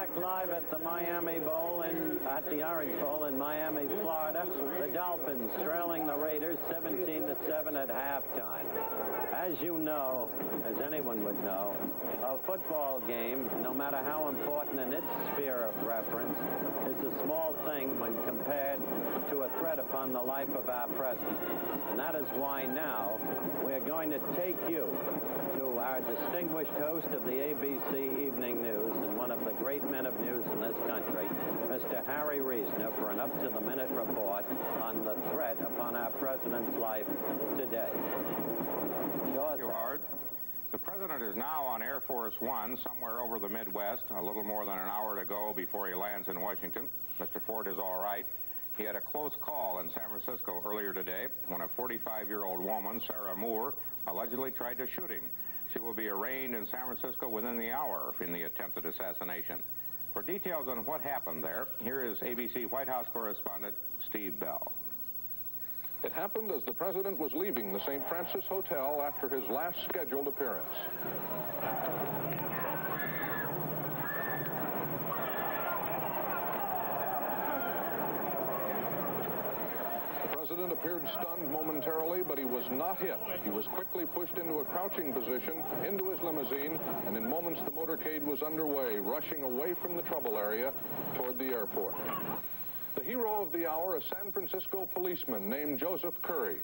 back live at the Miami Bowl at the Orange Bowl in Miami, Florida. The Dolphins trailing the Raiders 17-7 at halftime. As you know, as anyone would know, a football game, no matter how important in its sphere of reference, is a small thing when compared to a threat upon the life of our president. And that is why now we are going to take you to our distinguished host of the ABC Evening News and one of the great men of news in this country, Mr. Harry Reasoner, for an up-to-the-minute report on the threat upon our president's life today. Thank you, Howard. The president is now on Air Force One, somewhere over the Midwest, a little more than an hour to go before he lands in Washington. Mr. Ford is all right. He had a close call in San Francisco earlier today when a 45-year-old woman, Sarah Moore, allegedly tried to shoot him. She will be arraigned in San Francisco within the hour in the attempted assassination. For details on what happened there, here is ABC White House correspondent Steve Bell. It happened as the president was leaving the St. Francis Hotel after his last scheduled appearance. The president appeared stunned momentarily, but he was not hit. He was quickly pushed into a crouching position, into his limousine, and in moments the motorcade was underway, rushing away from the trouble area toward the airport. The hero of the hour, a San Francisco policeman named Joseph Curry.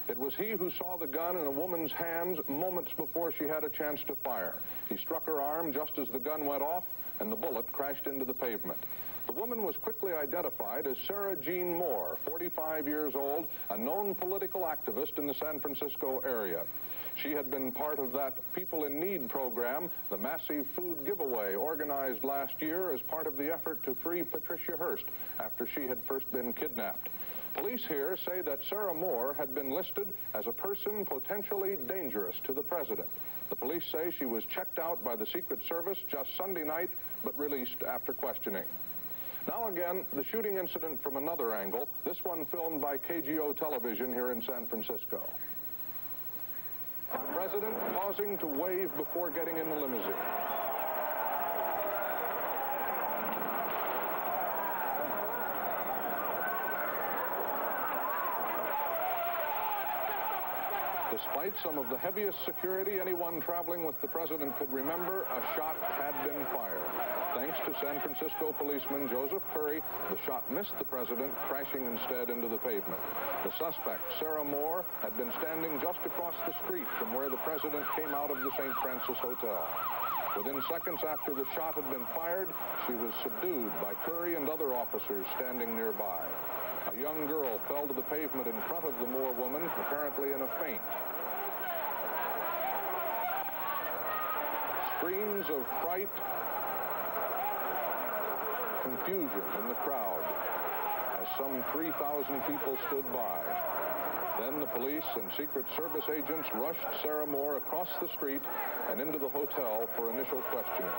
It was he who saw the gun in a woman's hands moments before she had a chance to fire. He struck her arm just as the gun went off, and the bullet crashed into the pavement. The woman was quickly identified as Sarah Jean Moore, 45 years old, a known political activist in the San Francisco area. She had been part of that People in Need program, the massive food giveaway organized last year as part of the effort to free Patricia Hearst after she had first been kidnapped. Police here say that Sarah Moore had been listed as a person potentially dangerous to the president. The police say she was checked out by the Secret Service just Sunday night, but released after questioning. Now again, the shooting incident from another angle, this one filmed by KGO television here in San Francisco. The president pausing to wave before getting in the limousine. Despite some of the heaviest security anyone traveling with the president could remember, a shot had been fired. Thanks to San Francisco policeman Joseph Curry, the shot missed the president, crashing instead into the pavement. The suspect, Sarah Moore, had been standing just across the street from where the president came out of the St. Francis Hotel. Within seconds after the shot had been fired, she was subdued by Curry and other officers standing nearby. A young girl fell to the pavement in front of the Moore woman, apparently in a faint. Screams of fright, confusion in the crowd as some 3,000 people stood by. Then the police and Secret Service agents rushed Sarah Moore across the street and into the hotel for initial questioning.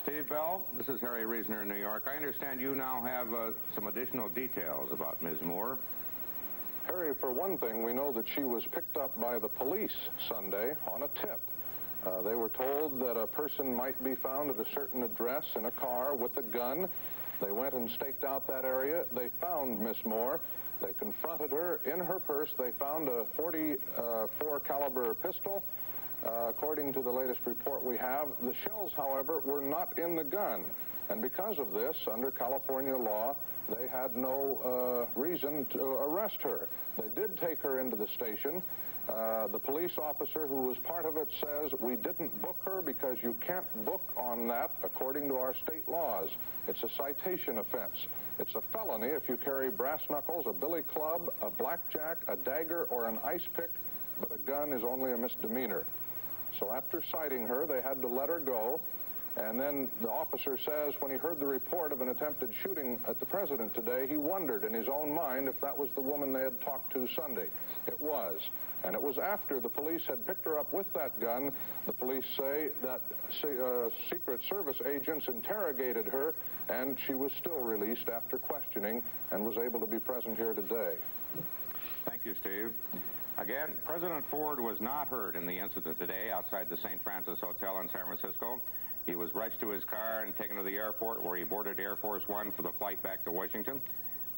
Steve Bell, this is Harry Reasoner in New York. I understand you now have some additional details about Ms. Moore. Harry, for one thing, we know that she was picked up by the police Sunday on a tip. They were told that a person might be found at a certain address in a car with a gun. They went and staked out that area. They found Miss Moore. They confronted her. In her purse, they found a .44 caliber pistol. According to the latest report we have, the shells, however, were not in the gun. And because of this, under California law, they had no reason to arrest her. They did take her into the station. The police officer who was part of it says, we didn't book her because you can't book on that according to our state laws. It's a citation offense. It's a felony if you carry brass knuckles, a billy club, a blackjack, a dagger, or an ice pick, but a gun is only a misdemeanor. So after citing her, they had to let her go. And then the officer says when he heard the report of an attempted shooting at the president today, he wondered in his own mind if that was the woman they had talked to Sunday. It was. And it was after the police had picked her up with that gun, the police say, that Secret Service agents interrogated her, and she was still released after questioning and was able to be present here today. Thank you, Steve. Again, President Ford was not hurt in the incident today outside the St. Francis Hotel in San Francisco. He was rushed to his car and taken to the airport, where he boarded Air Force One for the flight back to Washington.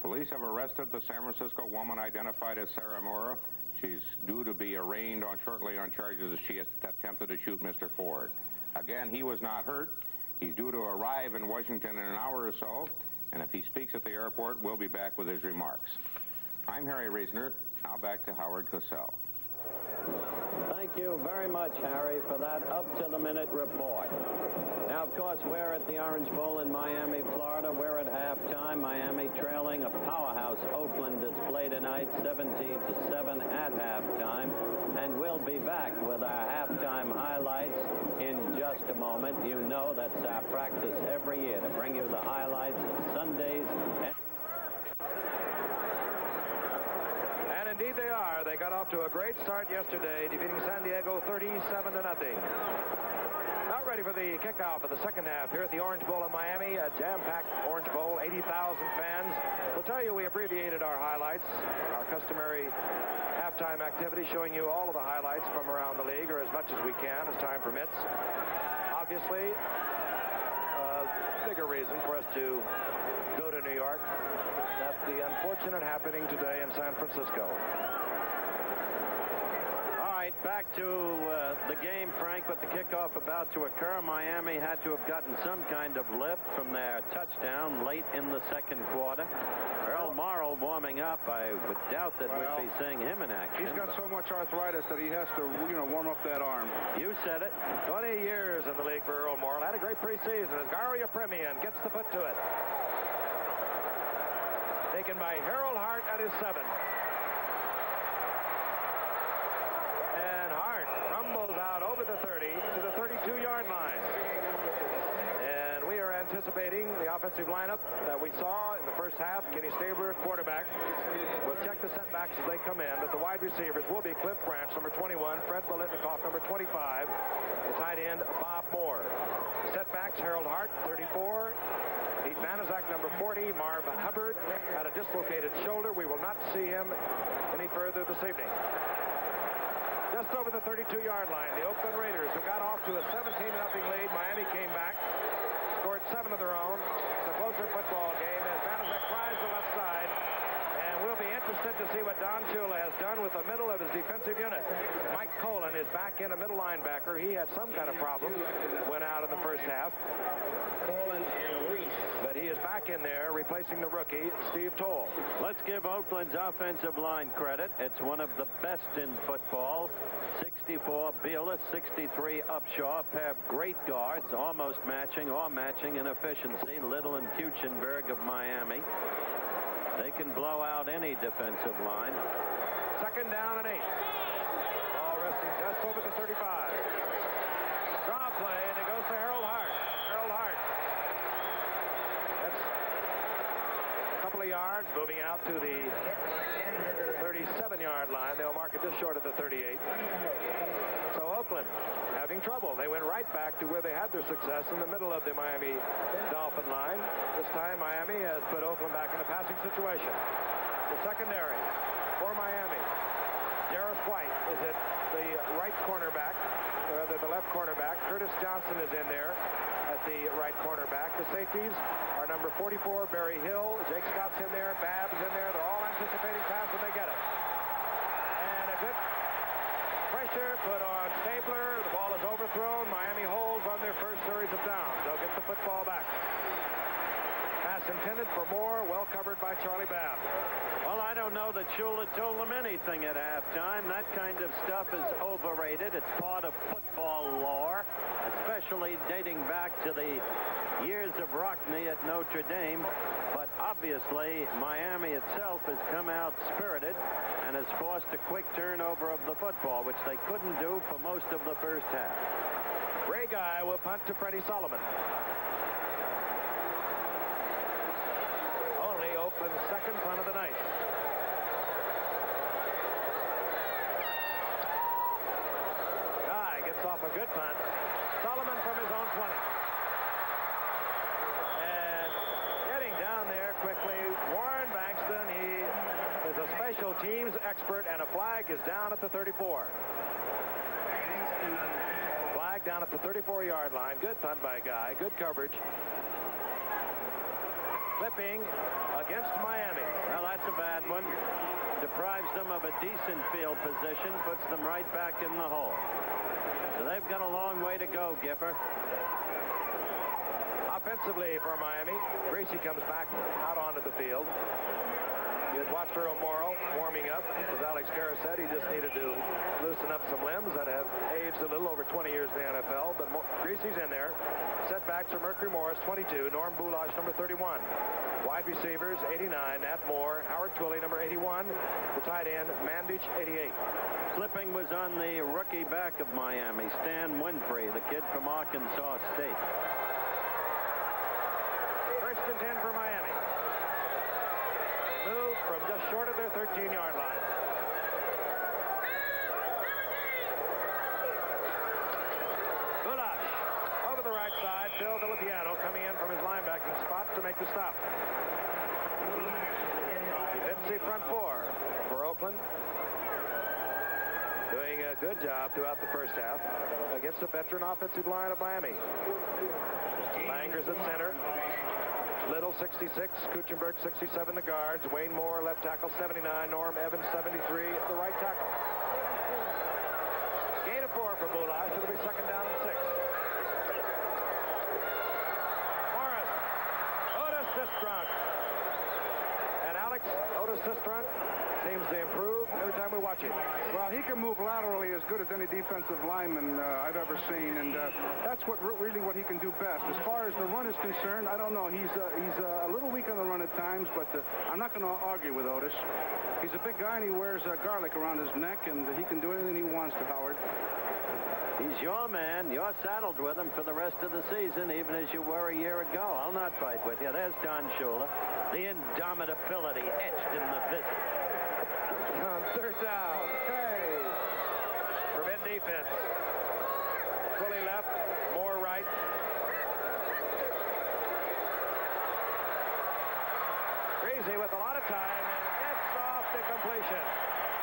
Police have arrested the San Francisco woman identified as Sarah Moore. She's due to be arraigned shortly on charges that she attempted to shoot Mr. Ford. Again, he was not hurt. He's due to arrive in Washington in an hour or so, and if he speaks at the airport, we'll be back with his remarks. I'm Harry Reasoner. Now back to Howard Cosell. Thank you very much, Harry, for that up-to-the-minute report. Now, of course, we're at the Orange Bowl in Miami, Florida. We're at halftime. Miami trailing a powerhouse Oakland display tonight, 17-7 at halftime. And we'll be back with our halftime highlights in just a moment. You know that's our practice every year, to bring you the highlights of Sundays. And indeed they are. They got off to a great start yesterday, defeating San Diego 37-0. Not ready for the kickoff of the second half here at the Orange Bowl in Miami, a jam-packed Orange Bowl, 80,000 fans. We'll tell you we abbreviated our highlights, our customary halftime activity, showing you all of the highlights from around the league, or as much as we can, as time permits. Obviously, a bigger reason for us to go to New York. That's the unfortunate happening today in San Francisco. All right, back to the game, Frank, with the kickoff about to occur. Miami had to have gotten some kind of lift from their touchdown late in the second quarter. Earl Morrall warming up. I would doubt that we'd be seeing him in action. He's got so much arthritis that he has to, warm up that arm. You said it. 20 years in the league for Earl Morrall. Had a great preseason as Gary Apremian gets the foot to it. Taken by Harold Hart at his 7. And Hart rumbles out over the 30 to the 32-yard line. And we are anticipating the offensive lineup that we saw in the first half. Kenny Stabler at quarterback. We'll check the setbacks as they come in, but the wide receivers will be Cliff Branch, number 21, Fred Biletnikoff, number 25, the tight end, Bob Moore. The setbacks, Harold Hart, 34, Pete Banaszak, number 40, Marv Hubbard had a dislocated shoulder. We will not see him any further this evening. Just over the 32-yard line, the Oakland Raiders, who got off to a 17-0 lead. Miami came back, scored 7 of their own. It's a closer football game as Banaszak tries the left side. And we'll be interested to see what Don Shula has done with the middle of his defensive unit. Mike Colon is back in, a middle linebacker. He had some kind of problem, went out in the first half. But he is back in there, replacing the rookie, Steve Toll. Let's give Oakland's offensive line credit. It's one of the best in football. 64 Bielis, 63 Upshaw, a pair of great guards, almost matching or matching in efficiency. Little and Kuchenberg of Miami. They can blow out any defensive line. Second down and 8. Ball resting just over the 35. Draw play, and it goes to Harold Hart. Harold Hart. That's a couple of yards, moving out to the 37-yard line. They'll mark it just short of the 38. So Oakland having trouble. They went right back to where they had their success in the middle of the Miami Dolphin line. This time Miami has put Oakland back in a passing situation. The secondary for Miami. Jarris White is at the right cornerback, or rather the left cornerback. Curtis Johnson is in there at the right cornerback. The safeties are number 44, Barry Hill. Jake Scott's in there. Babb's in there. They're all anticipating pass, and they get it. And a good pressure put on Stabler. The ball is overthrown. Miami holds on their first series of downs. They'll get the football back. Pass intended for Moore, well covered by Charlie Babb. Well, I don't know that Shula told them anything at halftime. That kind of stuff is overrated. It's part of football lore, especially dating back to the years of Rockne at Notre Dame. But obviously, Miami itself has come out spirited and has forced a quick turnover of the football, which they couldn't do for most of the first half. Ray Guy will punt to Freddie Solomon. Only Oakland's second punt of the night. Guy gets off a good punt. Solomon from his own 20. And getting down there quickly, Warren Bankston. He is a special teams expert, and a flag is down at the 34. Flag down at the 34-yard line. Good punt by Guy. Good coverage. Flipping against Miami. Well, that's a bad one. Deprives them of a decent field position, puts them right back in the hole. So they've got a long way to go, Gipper. Offensively for Miami, Gracie comes back out onto the field. You had watched Earl Morrall warming up. As Alex Karras said, he just needed to loosen up some limbs that have aged a little, over 20 years in the NFL. But Gracie's in there. Setbacks are Mercury Morris, 22. Norm Bulash, number 31. Wide receivers, 89. Nat Moore, Howard Twilley, number 81. The tight end, Mandich, 88. Flipping was on the rookie back of Miami, Stan Winfrey, the kid from Arkansas State. First and 10 for Miami. Move from just short of their 13-yard line. Bulash over the right side. Phil Villapiano coming in from his linebacking spot to make the stop. Defensive front four for Oakland. Doing a good job throughout the first half against the veteran offensive line of Miami. Langers at center. Little, 66. Kuchenberg, 67, the guards. Wayne Moore, left tackle, 79. Norm Evans, 73, the right tackle. Gain of 4 for Bulash. It'll be second down and 6. Morris. Otis Sistrunk. And Alex, Otis Sistrunk seems to improve every time we watch him. Well, he can move laterally as good as any defensive lineman I've ever seen, and that's really what he can do best. As far as the run is concerned, I don't know. He's a little weak on the run at times, but I'm not going to argue with Otis. He's a big guy, and he wears garlic around his neck, and he can do anything he wants to, Howard. He's your man. You're saddled with him for the rest of the season, even as you were a year ago. I'll not fight with you. There's Don Shula. The indomitability etched in the visit. On third down. Hey. Prevent defense. Fully left. Moore right. Greasy with a lot of time and gets off the completion.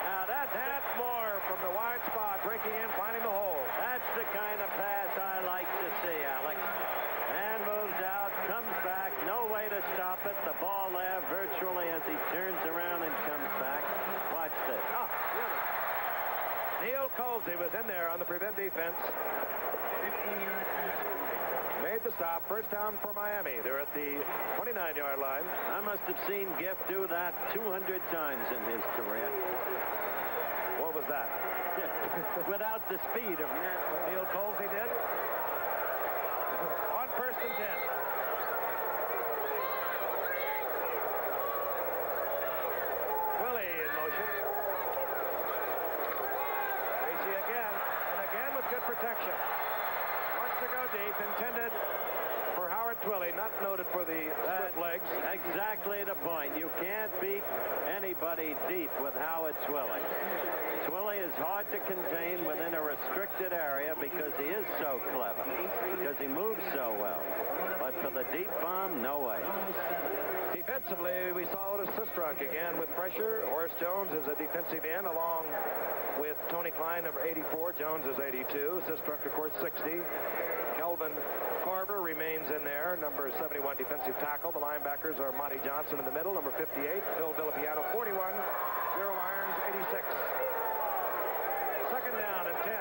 Now that's Nat Moore from the wide spot, breaking in, finding the hole. That's the kind of pass I like to see, Alex. Man moves out, comes back, no way to stop it. The ball there virtually as he turns around and comes back. Watch this. Oh, beautiful. Neil Colsey was in there on the prevent defense. Made the stop. First down for Miami. They're at the 29-yard line. I must have seen Giff do that 200 times in his career. What was that? Without the speed of Nat. Neil Colsey did. On first and 10. Willie in motion. Gracie again, and again with good protection. Wants to go deep, intended for Howard Twilley, not noted for the split legs. Exactly the point. You can't beat anybody deep with Howard Twilley. Twilley is hard to contain within a restricted area because he is so clever, because he moves so well. But for the deep bomb, no way. Defensively, we saw Otis Sistrunk again with pressure. Horace Jones is a defensive end along with Tony Klein, number 84. Jones is 82. Sistrunk, of course, 60. Kelvin Carver remains in there, number 71 defensive tackle. The linebackers are Monty Johnson in the middle, number 58. Phil Villapiano, 41. Gerald Irons, 86. Second down and 10.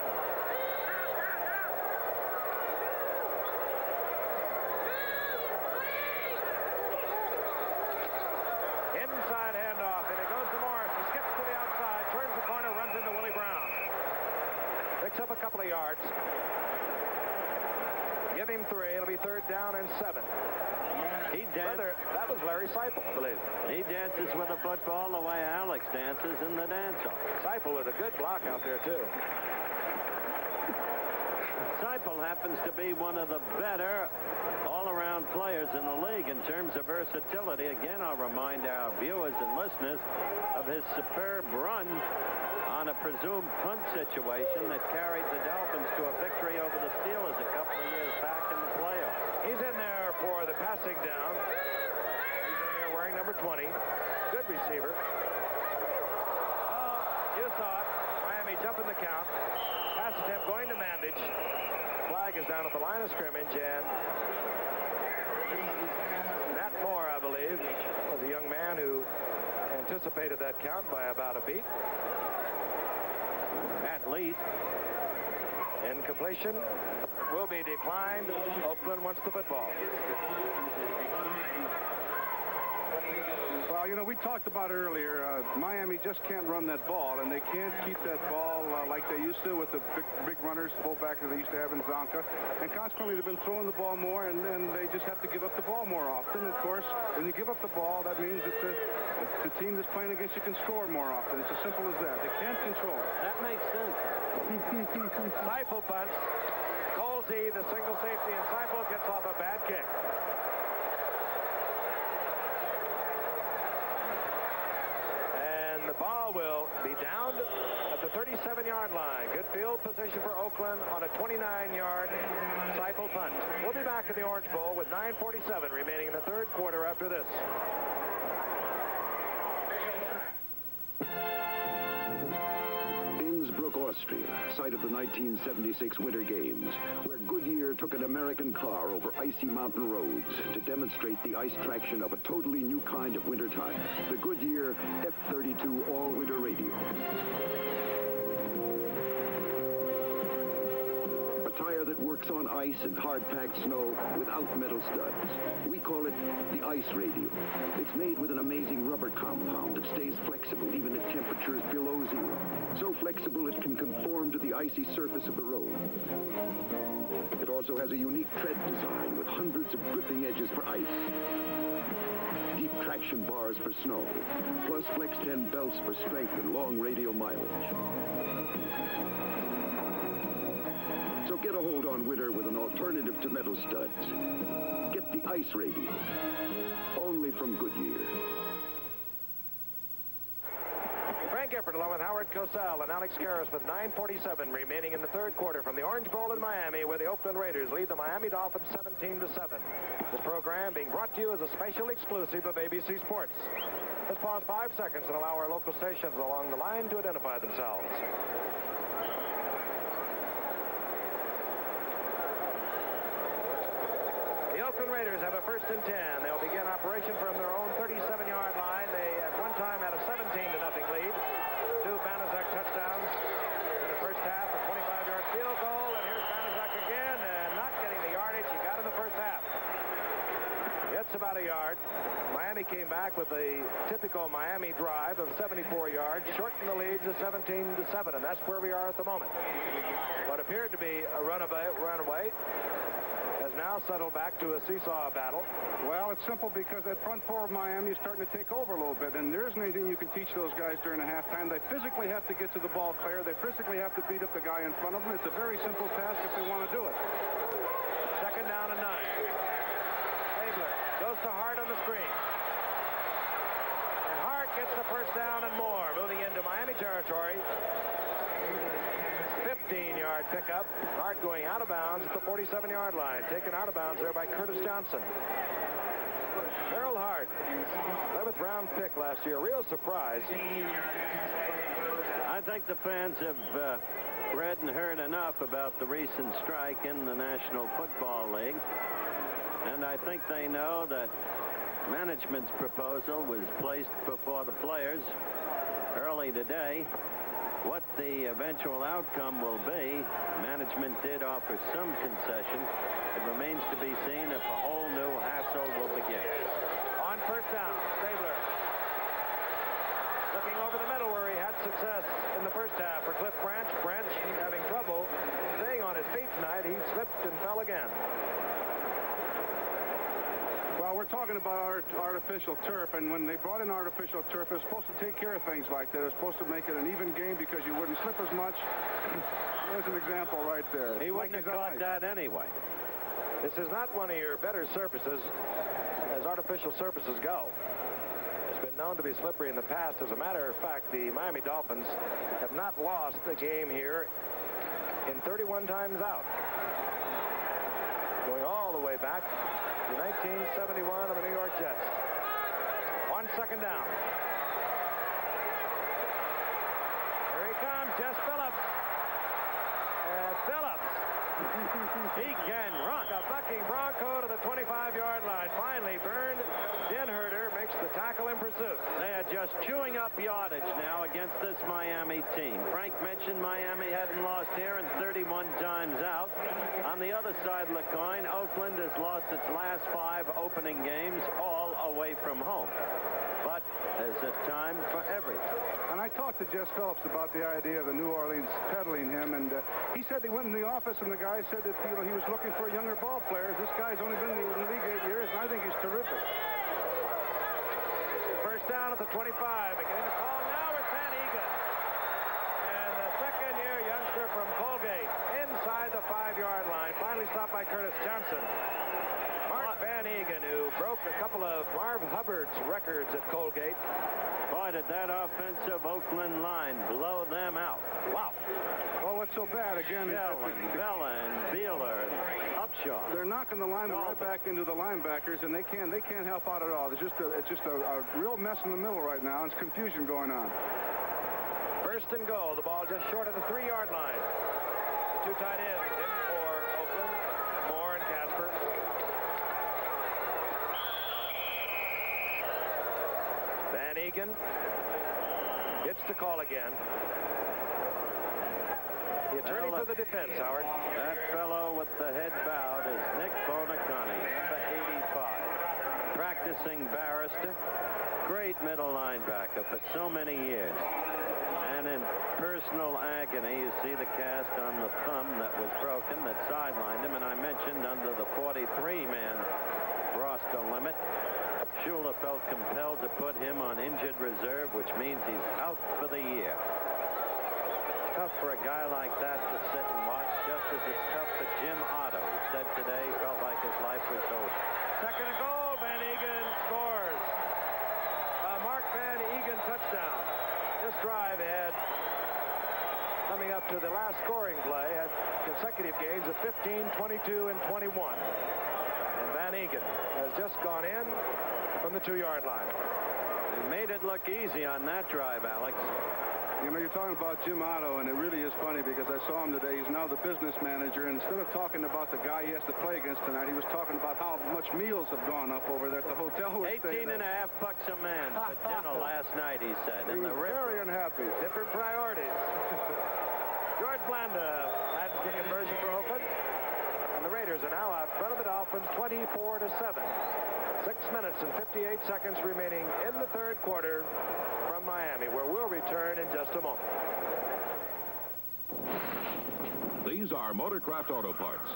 Inside handoff, and it goes to Morris. He skips to the outside, turns the corner, runs into Willie Brown. Picks up a couple of yards. Give him 3. It'll be third down and 7. That was Larry Seipel, I believe. He dances with a football the way Alex dances in the dance-off. Seipel with a good block out there, too. Seipel happens to be one of the better all-around players in the league in terms of versatility. Again, I'll remind our viewers and listeners of his superb run on a presumed punt situation that carried the Dolphins to a victory over the Steelers a couple of years back in the playoffs. He's in there for the passing down. He's in there wearing number 20. Good receiver. is down at the line of scrimmage, and Nat Moore, I believe, was a young man who anticipated that count by about a beat. At least. Incompletion will be declined. Oakland wants the football. Well, you know, we talked about it earlier. Miami just can't run that ball, and they can't keep that ball like they used to with the big runners, fullbackers they used to have in Zonka. And consequently, they've been throwing the ball more, and they just have to give up the ball more often. Of course, when you give up the ball, that means that the team that's playing against you can score more often. It's as simple as that. They can't control it. That makes sense. Seifel punts. Colsey, the single safety, and Seifel gets off a bad kick. And the ball will be downed at the 37-yard line. Good field position for Oakland on a 29-yard Seifel punt. We'll be back in the Orange Bowl with 9:47 remaining in the third quarter after this. Austria, site of the 1976 Winter Games, where Goodyear took an American car over icy mountain roads to demonstrate the ice traction of a totally new kind of winter tire, the Goodyear F32 All-Winter Radio. A tire that works on ice and hard-packed snow without metal studs. We call it the Ice Radio. It's made with an amazing rubber compound that stays flexible even at temperatures below zero. So flexible it can conform to the icy surface of the road. It also has a unique tread design with hundreds of gripping edges for ice. Deep traction bars for snow, plus Flex 10 belts for strength and long radial mileage. So get a hold on winter with an alternative to metal studs. Get the Ice Radio, only from Goodyear. Frank Gifford along with Howard Cosell and Alex Karras with 9:47 remaining in the third quarter from the Orange Bowl in Miami, where the Oakland Raiders lead the Miami Dolphins 17-7. This program being brought to you as a special exclusive of ABC Sports. Let's pause 5 seconds and allow our local stations along the line to identify themselves. The Oakland Raiders have a 1st and 10. They'll begin operation from their own 37-yard line. They at one time had a 17-0 lead. 2 Banaszak touchdowns in the first half, a 25-yard field goal, and here's Banaszak again, and not getting the yardage he got in the first half. It's about a yard. Miami came back with a typical Miami drive of 74 yards, shortened the lead to 17-7, and that's where we are at the moment. What appeared to be a runaway has now settled back to a seesaw battle. Well, it's simple because that front four of Miami is starting to take over a little bit, and there isn't anything you can teach those guys during a halftime. They physically have to get to the ball clear. They physically have to beat up the guy in front of them. It's a very simple task if they want to do it. 2nd down and 9. Stabler goes to Hart on the screen. And Hart gets the 1st down and more, moving into Miami territory. 15-yard pickup. Hart going out of bounds at the 47-yard line. Taken out of bounds there by Curtis Johnson. Harold Hart, 11th round pick last year. Real surprise. I think the fans have read and heard enough about the recent strike in the National Football League. And I think they know that management's proposal was placed before the players early today. What the eventual outcome will be, management did offer some concession. It remains to be seen if a whole new hassle will begin. On 1st down, Stabler looking over the middle where he had success in the first half for Cliff Branch. Branch having trouble staying on his feet tonight. He slipped and fell again. Well, we're talking about artificial turf, and when they brought in artificial turf, it was supposed to take care of things like that. It was supposed to make it an even game because you wouldn't slip as much. There's an example right there. He wouldn't have caught that anyway. This is not one of your better surfaces as artificial surfaces go. It's been known to be slippery in the past. As a matter of fact, the Miami Dolphins have not lost a game here in 31 times out. Going all the way back to 1971 of the New York Jets. On 2nd down. Here he comes, Jess Phillips. Phillips. He can run. A bucking Bronco to the 25-yard line. Finally, Bernd Dinherter makes the tackle in pursuit. They are just chewing up yardage now against this Miami team. Frank mentioned Miami hadn't lost here in 31 times out. On the other side of the coin, Oakland has lost its last 5 opening games, all away from home. But there's a time for everything. And I talked to Jess Phillips about the idea of the New Orleans peddling him, and he said he went in the office, and the guy said that he was looking for younger ball players. This guy's only been in the league 8 years, and I think he's terrific. First down at the 25, and getting the call now is Van Egan. And the second-year youngster from Colgate inside the 5-yard line, finally stopped by Curtis Johnson. Mark Van Egan, who broke a couple of Marv Hubbard's records at Colgate. Boy, did that offensive Oakland line blow them out. Wow. Oh, what's so bad again? Bella and Beeler and Upshaw. They're knocking the linemen right back into the linebackers, and they can't help out at all. It's just a real mess in the middle right now. It's confusion going on. First and goal. The ball just short of the 3-yard line. The 2 tight ends in for Oakland, Moore and Casper. Van Egan gets the call again. The attorney for the defense, Howard. That fellow with the head bowed is Nick Bonaconi, number 85. Practicing barrister. Great middle linebacker for so many years. And in personal agony, you see the cast on the thumb that was broken that sidelined him. And I mentioned under the 43-man roster limit, Shula felt compelled to put him on injured reserve, which means he's out for the year. Tough for a guy like that to sit and watch, just as it's tough for Jim Otto, who said today he felt like his life was over. Second and goal. Van Egan scores. Mark Van Egan touchdown. This drive had, coming up to the last scoring play, had consecutive gains of 15, 22, and 21. And Van Egan has just gone in from the 2-yard line. He made it look easy on that drive, Alex. You know, you're talking about Jim Otto, and it really is funny because I saw him today. He's now the business manager, and instead of talking about the guy he has to play against tonight, he was talking about how much meals have gone up over there at the hotel. 18 and a half bucks a man for dinner last night, he said. He was very unhappy. Different priorities. George Blanda had the conversion for Oakland, and the Raiders are now out front of the Dolphins 24-7. 6 minutes and 58 seconds remaining in the 3rd quarter from Miami, where we'll return in just a moment. These are Motorcraft Auto Parts.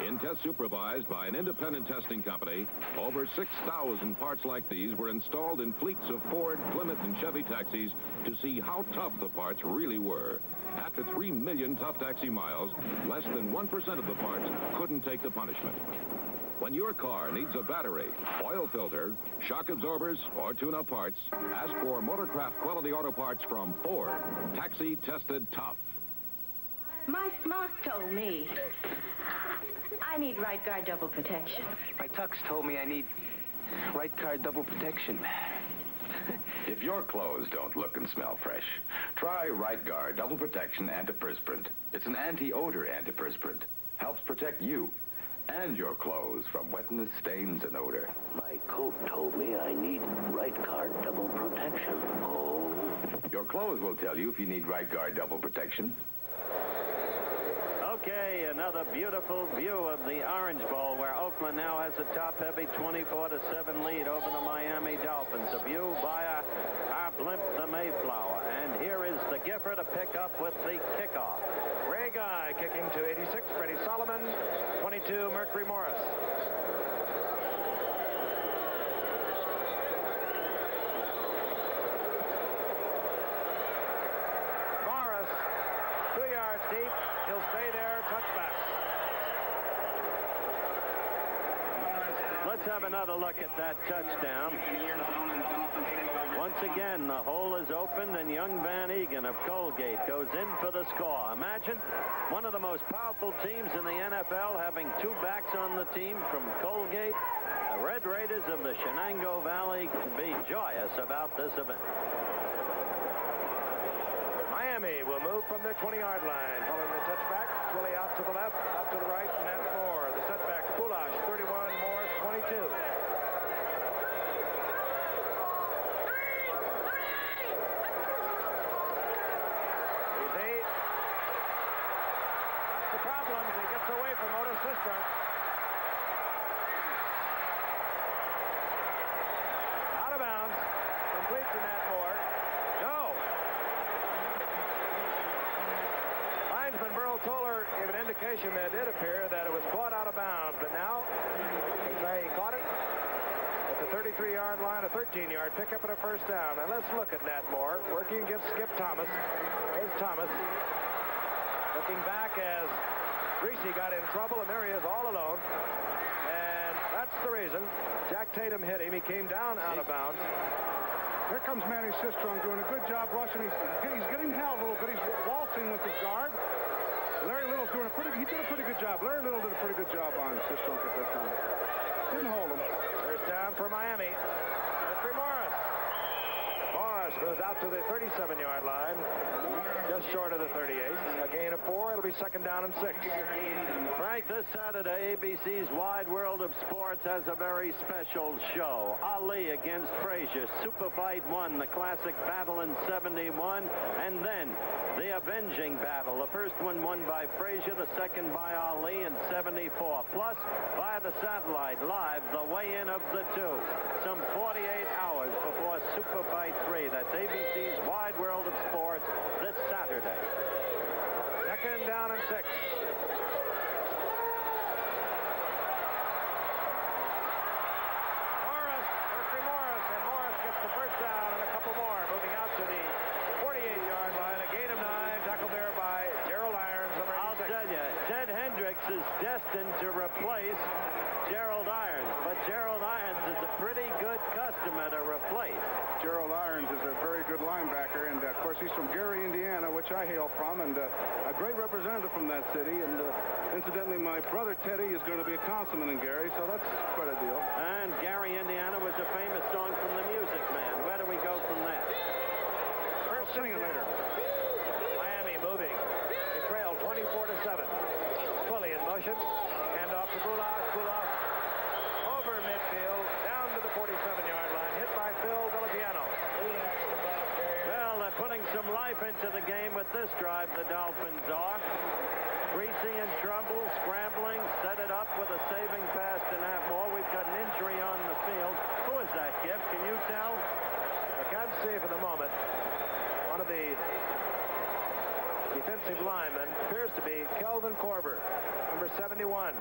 In tests supervised by an independent testing company, over 6,000 parts like these were installed in fleets of Ford, Plymouth, and Chevy taxis to see how tough the parts really were. After 3 million tough taxi miles, less than 1% of the parts couldn't take the punishment. When your car needs a battery, oil filter, shock absorbers, or tune-up parts, ask for Motorcraft quality auto parts from Ford. Taxi tested tough. My smart told me I need Right Guard double protection. My tux told me I need Right Guard double protection. If your clothes don't look and smell fresh, try Right Guard double protection antiperspirant. It's an anti-odor antiperspirant. Helps protect you and your clothes from wetness, stains, and odor. My coat told me I need Right Guard double protection. Oh. Your clothes will tell you if you need Right Guard double protection. Okay, another beautiful view of the Orange Bowl, where Oakland now has a top-heavy 24-7 lead over the Miami Dolphins. A view via our blimp, the Mayflower. And here is the Giffer to pick up with the kickoff. Ray Guy kicking to 86. Freddie Solomon, 22. Mercury Morris. Morris, 2 yards deep. He'll stay there. Touchback. Let's have another look at that touchdown. Once again, the hole is opened, and young Van Egan of Colgate goes in for the score. Imagine one of the most powerful teams in the NFL having 2 backs on the team from Colgate. The Red Raiders of the Shenango Valley can be joyous about this event. Miami will move from their 20-yard line following the touchback to Willie out to the left, out to the right, and that's Moore. The setback, Kulash, 31, Morris, 22. Easy. The problems, he gets away from Otis Sistrunk. Out of bounds, complete to Nat Moore. No. Linesman Burl Toller gave an indication that it did appear that it was caught out of bounds, but now they say he caught it at the 33-yard line, a 13-yard pickup and a first down. And let's look at Nat Moore working against Skip Thomas. Here's Thomas looking back as Greasy got in trouble, and there he is all alone. And that's the reason. Jack Tatum hit him. He came down out of bounds. Here comes Manny Sistrunk doing a good job rushing. He's getting held a little bit. He's waltzing with his guard. Larry Little's doing he did a pretty good job. Larry Little did a pretty good job on Sistrunk at that time. Didn't hold him. First down for Miami. Jeffrey Morris. Morris goes out to the 37-yard line, just short of the 38. A gain of 4. It'll be second down and 6. Frank, this Saturday, ABC's Wide World of Sports has a very special show. Ali against Frazier. Super Fight 1, the classic battle in 71, and then the avenging battle. The first one won by Frazier, the second by Ali in 74. Plus, via the satellite, live, the weigh-in of the two. Some 48 hours before Super Fight 3. That's ABC's Wide World of Sports this Saturday. Second down and 6. Jeffrey Morris, and Morris gets the first down and a couple more, moving out to the 48-yard line. A gain of 9, tackled there by Gerald Irons. I'll tell you, Ted Hendricks is destined to replace Gerald Irons, but Gerald Irons is a pretty good customer to replace. Gerald Irons is a very good linebacker, and of course he's from Gary, Indiana, which I hail from, and a great representative from that city. And incidentally, my brother Teddy is going to be a councilman in Gary, so that's quite a deal. And Gary, Indiana was a famous song from the Music Man. Where do we go from there? I'll sing it later. Miami moving. They trail 24-7. Fully in motion. Hand off to Gulash. Gulash over midfield, down to the 47-yard line, hit by Phil Villapiano. Well, they're putting some life into the game with this drive, the Dolphins are. Greasy in trouble, scrambling, set it up with a saving pass to Nat Moore. We've got an injury on the field. Who is that, Giff? Can you tell? I can't see for the moment. One of the defensive linemen appears to be Kelvin Korver, number 71.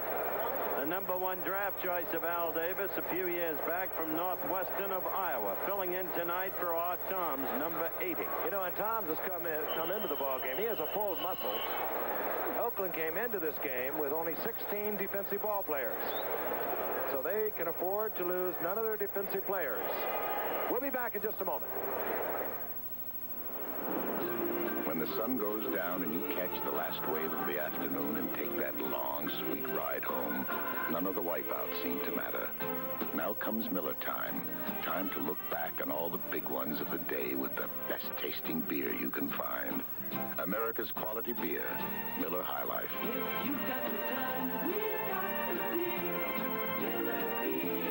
The number 1 draft choice of Al Davis a few years back from Northwestern of Iowa, filling in tonight for our Tom's number 80. You know, and Tom's has come into the ball game. He has a full muscle. Oakland came into this game with only 16 defensive ball players, so they can afford to lose none of their defensive players. We'll be back in just a moment. When the sun goes down and you catch the last wave of the afternoon and take that long, sweet ride home, none of the wipeouts seem to matter. Now comes Miller time. Time to look back on all the big ones of the day with the best-tasting beer you can find. America's quality beer, Miller High Life. If you've got the time, we've got the beer. Miller Beer.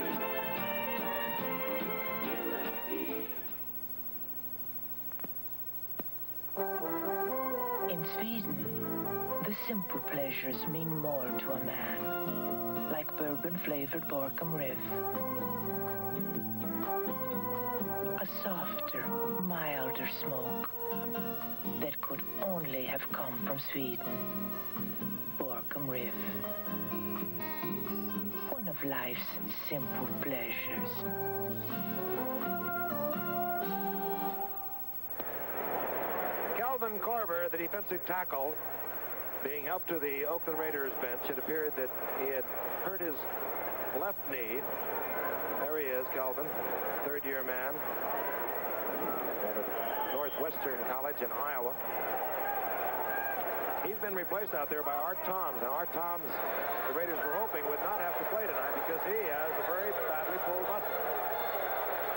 In Sweden, the simple pleasures mean more to a man, like bourbon-flavored Borkum Riff. A softer, milder smoke that could only have come from Sweden. Borkum Riff. One of life's simple pleasures. Kelvin Korver, the defensive tackle, being helped to the Oakland Raiders bench. It appeared that he had hurt his left knee. There he is, Kelvin, third-year man at Northwestern College in Iowa. He's been replaced out there by Art Toms. Now, Art Toms, the Raiders were hoping would not have to play tonight because he has a very badly pulled muscle.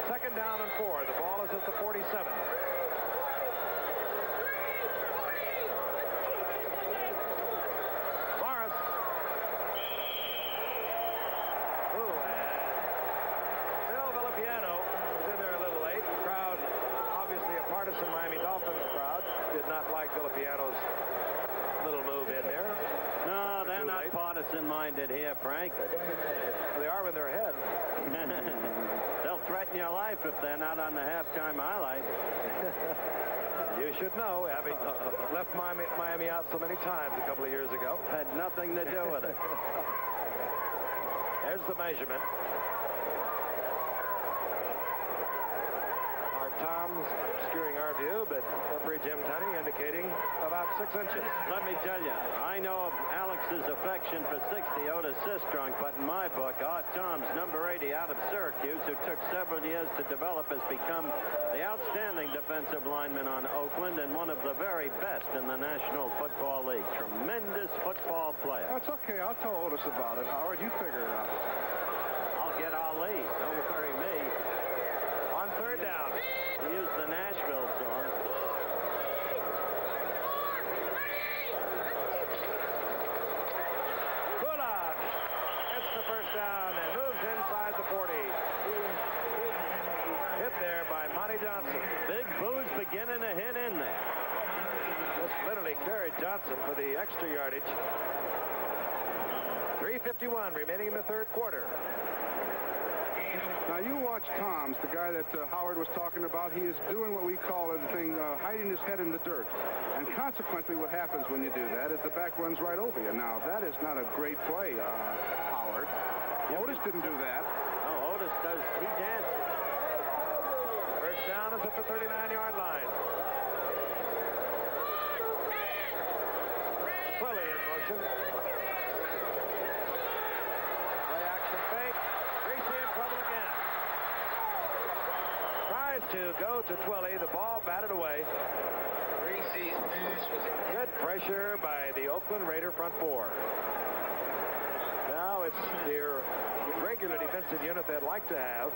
Second down and 4. The ball is at the 47. not partisan-minded here, Frank. They are when they're ahead. They'll threaten your life if they're not on the halftime highlight. You should know, having left Miami out so many times a couple of years ago. Had nothing to do with it. There's the measurement. Our Tom's obscuring our view, but referee Jim Tunney indicating about 6 inches. Let me tell you, I know of Alex's affection for 60 Otis Sistrunk, but in my book, our Tom's number 80 out of Syracuse, who took several years to develop, has become the outstanding defensive lineman on Oakland and one of the very best in the National Football League. Tremendous football player. That's okay. I'll tell Otis about it, Howard. You figure it out. I'll get Ali. Don't worry me. On third down. He used the Nashville song. Bullock gets the first down and moves inside the 40. Hit there by Monty Johnson. Big Boo's beginning to hit in there. Just literally carried Johnson for the extra yardage. 3:51 remaining in the third quarter. Now, you watch Tom's, the guy that Howard was talking about. He is doing what we call a thing, hiding his head in the dirt. And consequently, what happens when you do that is the back runs right over you. Now, that is not a great play, Howard. Otis didn't do that. Oh, Otis does. He dances. First down is at the 39-yard line. Twilly in motion. Play action fake. Greasy in trouble again. Tries to go to Twilly. The ball batted away. Good pressure by the Oakland Raider front four. Now it's their regular defensive unit they'd like to have.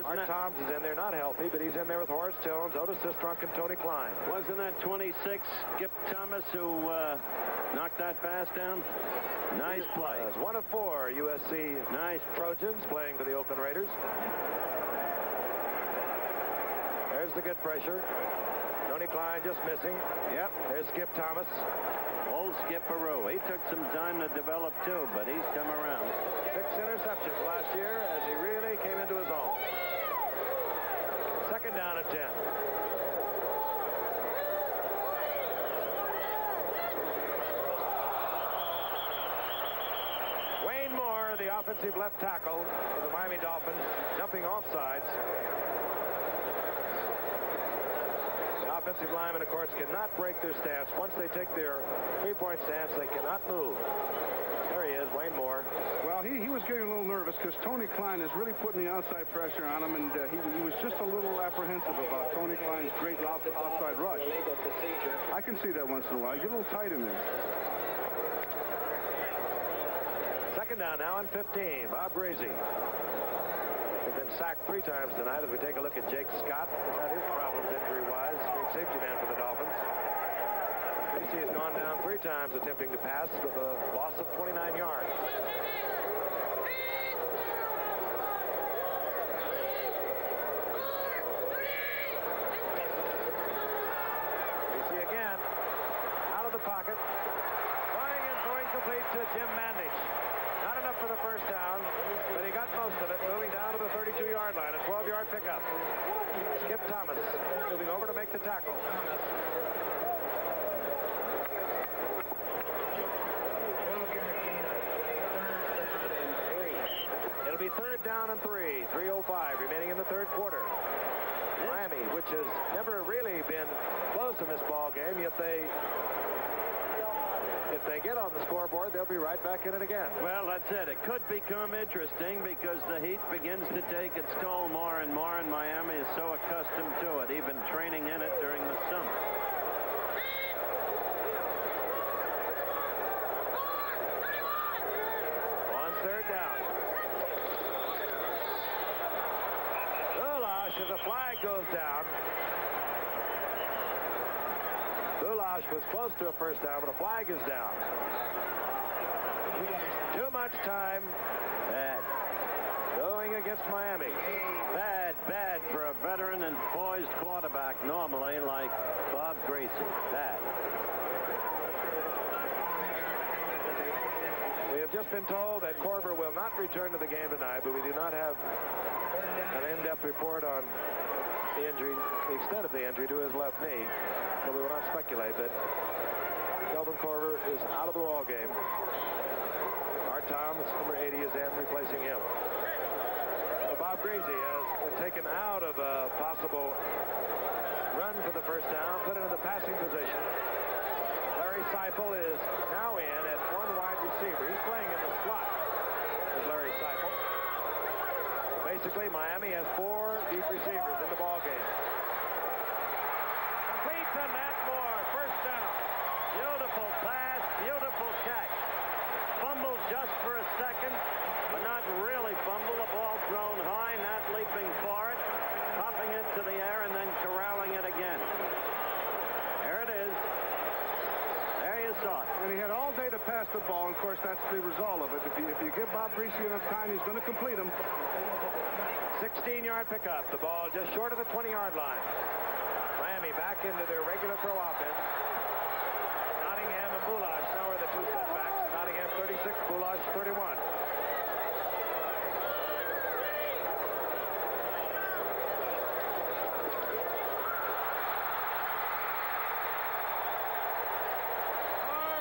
Art Toms is in there, not healthy, but he's in there with Horace Jones, Otis Sistrunk, and Tony Klein. Wasn't that 26 Skip Thomas who knocked that pass down? Nice play. It's one of 4 USC Trojans playing for the Oakland Raiders. There's the good pressure. Tony Klein just missing. Yep. There's Skip Thomas. Old Skipperoo. He took some time to develop too, but he's come around. 6 interceptions last year as he really came into his own. Second down and 10. Wayne Moore, the offensive left tackle for the Miami Dolphins, jumping off sides. The offensive linemen, of course, cannot break their stance. Once they take their three-point stance, they cannot move. There he is, Wayne Moore. Well, he was getting a little nervous because Tony Klein is really putting the outside pressure on him, and he was just a little apprehensive about Tony Klein's great outside rush. I can see that once in a while. Get a little tight in there. Second down now and 15. Bob Gracie. He's been sacked 3 times tonight as we take a look at Jake Scott. He's had his problems injury-wise. Great safety man for the Dolphins. Gracie has gone down 3 times attempting to pass with a loss of 29 yards. Gracie again. Out of the pocket. Throwing and throwing complete to Jim Mandich. Not enough for the first down, but he got most of it, moving down to the 32-yard line, a 12-yard pickup. Skip Thomas moving over to make the tackle. It'll be third down and 3, 3:05 remaining in the third quarter. Miami, which has never really been close in this ball game, yet if they get on the scoreboard, they'll be right back in it again. Well, that's it. It could become interesting because the heat begins to take its toll more and more, and Miami is so accustomed to it, even training in it during the summer. On third down. Bulash, as a flag goes down. Bulash was close to a first down, but a flag is down. Too much time. Bad. Going against Miami. Bad for a veteran and poised quarterback normally like Bob Gracie. Bad. just been told that Korver will not return to the game tonight, but we do not have an in-depth report on the injury, the extent of the injury to his left knee, so we will not speculate. But Kelvin Korver is out of the ball game. Art Thomas, number 80, is in, replacing him. So Bob Gracie has been taken out of a possible run for the first down, put into the passing position. Larry Seifel is now in at one wide receiver. He's playing in the slot with Larry Seifel. Basically, Miami has 4 deep receivers in the ball game. Complete to Matt Moore, first down. Beautiful pass, beautiful catch. Fumbled just for a second, but not really fumble. The ball thrown high, not leaping for it, popping it to the air and then corralling it again. There it is. There you saw it. And he had all day to pass the ball, and of course that's the result of it. If you give Bob Greasy enough time, he's going to complete them. 16-yard pickup. The ball just short of the 20-yard line. Miami back into their regular throw offense. Nottingham and Boulash now are the 2 setbacks. Nottingham 36, Boulash 31.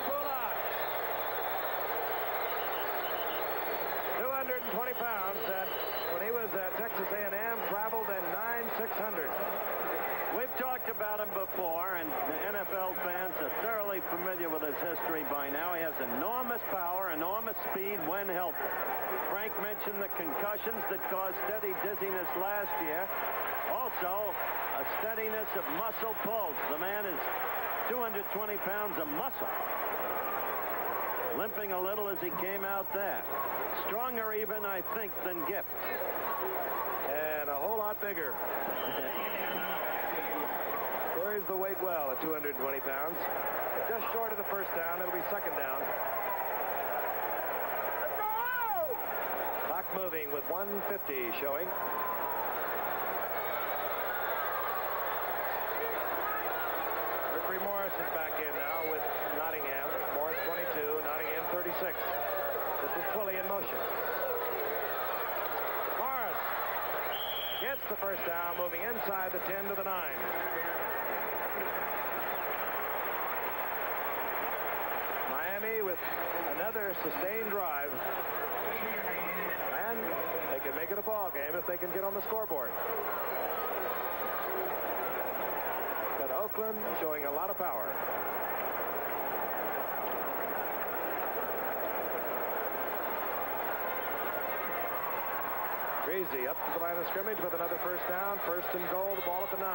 Boulash. 220 pounds. That when he was at Texas A&M, traveled in 9,600. We've talked about him before, and the NFL fans are thoroughly familiar with his history by now. He has enormous power, enormous speed when healthy. Frank mentioned the concussions that caused steady dizziness last year. Also, a steadiness of muscle pulls. The man is 220 pounds of muscle. Limping a little as he came out there. Stronger even, I think, than Gift. And a whole lot bigger. Carries the weight well at 220 pounds. Just short of the first down. It'll be second down. Clock moving with 1:50 showing. Ricky Morris is back in now with Nottingham. Morris 22, Nottingham 36. This is Twilley in motion. Morris gets the first down, moving inside the 10 to the 9. Miami with another sustained drive, and they can make it a ball game if they can get on the scoreboard. But Oakland showing a lot of power. Greasy up to the line of scrimmage with another first down. First and goal, the ball at the 9.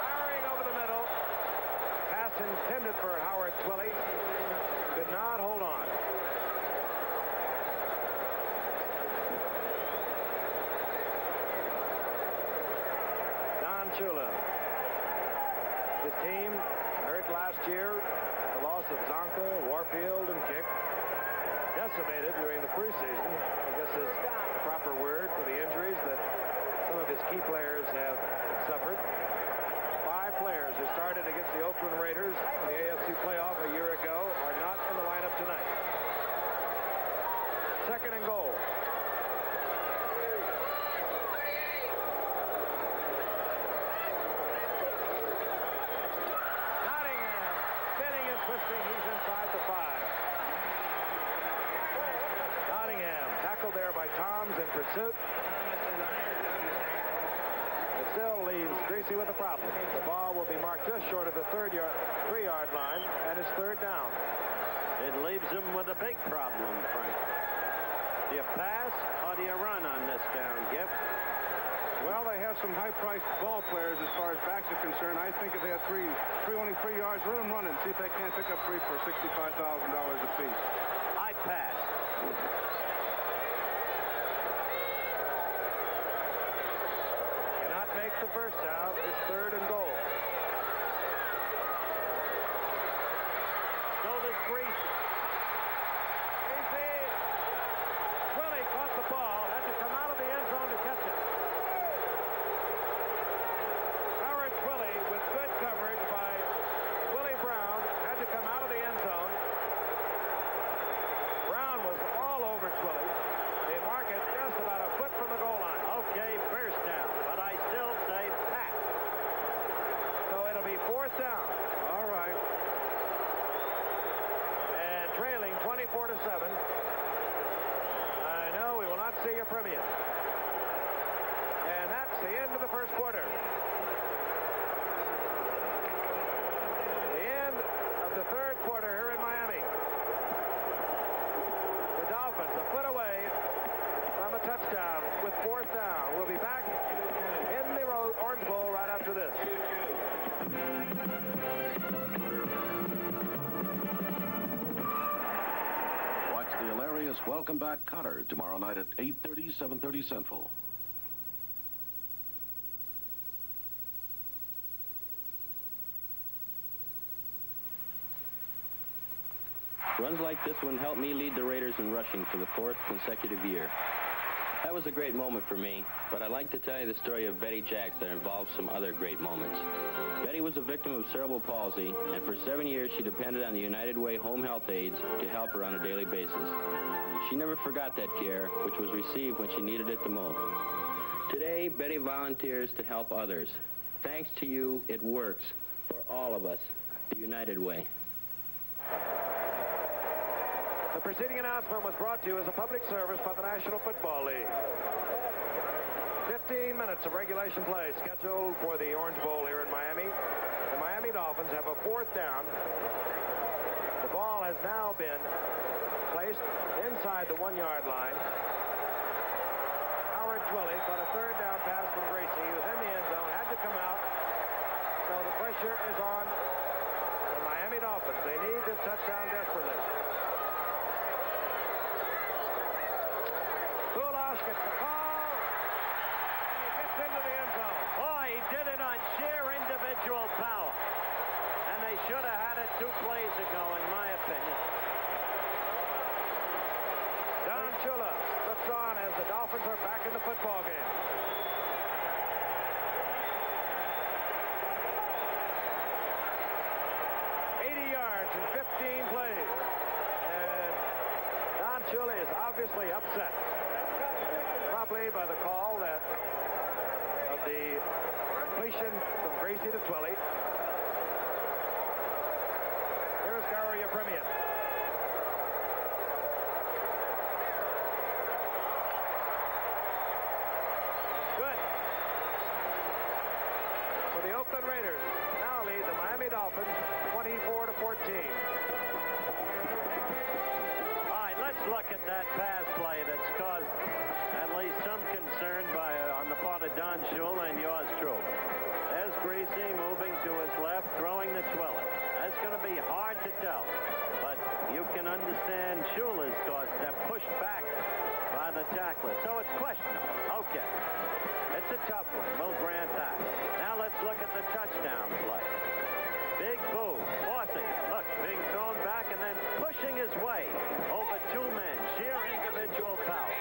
Firing over the middle. Pass intended for Howard Twilley. Could not hold on. Don Shula. His team hurt last year, the loss of Zonka, Warfield, and Kick. Decimated during the preseason, I guess is the proper word for the injuries that some of his key players have suffered. 5 players who started against the Oakland Raiders in the AFC playoff a year ago are not in the lineup tonight. Second and goal. Twisting, he's inside the 5. Nottingham tackled there by Toms in pursuit. It still leaves Greasy with a problem. The ball will be marked just short of the 3-yard line, and it's third down. It leaves him with a big problem, Frank. Do you pass or do you run on this down, Gift? Well, they have some high-priced ball players as far as backs are concerned. I think if they had only 3 yards, let them run it and see if they can't pick up 3 for $65,000 apiece. I pass. Cannot make the first down. It's third and goal. So does Greasy. Twilley caught the ball. Had to come out of the end zone to catch it. fourth down. All right. And trailing 24-7. I know we will not see your premium. And that's the end of the first quarter. The end of the third quarter here in Miami. The Dolphins a foot away from a touchdown with fourth down. We'll be back in the Orange Bowl right after this. Watch the hilarious Welcome Back Kotter tomorrow night at 8:30, 7:30 Central. Runs like this one helped me lead the Raiders in rushing for the fourth consecutive year. That was a great moment for me, but I'd like to tell you the story of Betty Jacks that involves some other great moments. Betty was a victim of cerebral palsy, and for 7 years she depended on the United Way home health aides to help her on a daily basis. She never forgot that care, which was received when she needed it the most. Today, Betty volunteers to help others. Thanks to you, it works for all of us, the United Way. The preceding announcement was brought to you as a public service by the National Football League. 15 minutes of regulation play scheduled for the Orange Bowl here in Miami. The Miami Dolphins have a fourth down. The ball has now been placed inside the 1-yard line. Howard Twilley caught a third down pass from Gracie. He was in the end zone, had to come out. So the pressure is on the Miami Dolphins. They need this touchdown desperately. Bulash gets the call, and he gets into the end zone. Oh, he did it on sheer individual power. And they should have had it 2 plays ago, in my opinion. Don Shula looks on as the Dolphins are back in the football game. yards in 15 plays. And Don Shula is obviously upset. Probably by the call that of the completion from Gracie to Twilley. Here's Gary Yepremian. Good. For the Oakland Raiders now lead the Miami Dolphins 24-14. All right, let's look at that pass play that's caused at least some concern on the part of Don Shula and yours truly. There's Gracie moving to his left, throwing the Twilley. That's going to be hard to tell, but you can understand Shula's cause they're pushed back by the tackler, so it's questionable. Okay, it's a tough one. We'll grant that. Now let's look at the touchdown play. Big Boo forcing it. Look, being thrown back and then pushing his way over 2 men. Sheer individual power.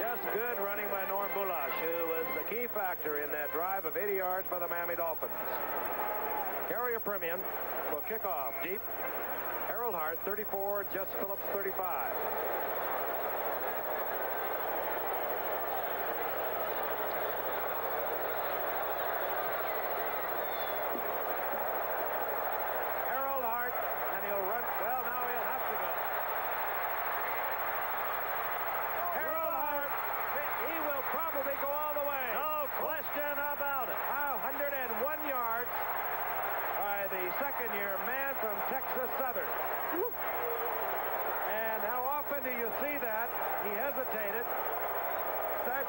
Just good running by Norm Bulash, who was the key factor in that drive of 80 yards by the Miami Dolphins. Gary Yepremian will kick off deep. Harold Hart, 34. Jess Phillips, 35. Second-year man from Texas Southern. And how often do you see that? He hesitated.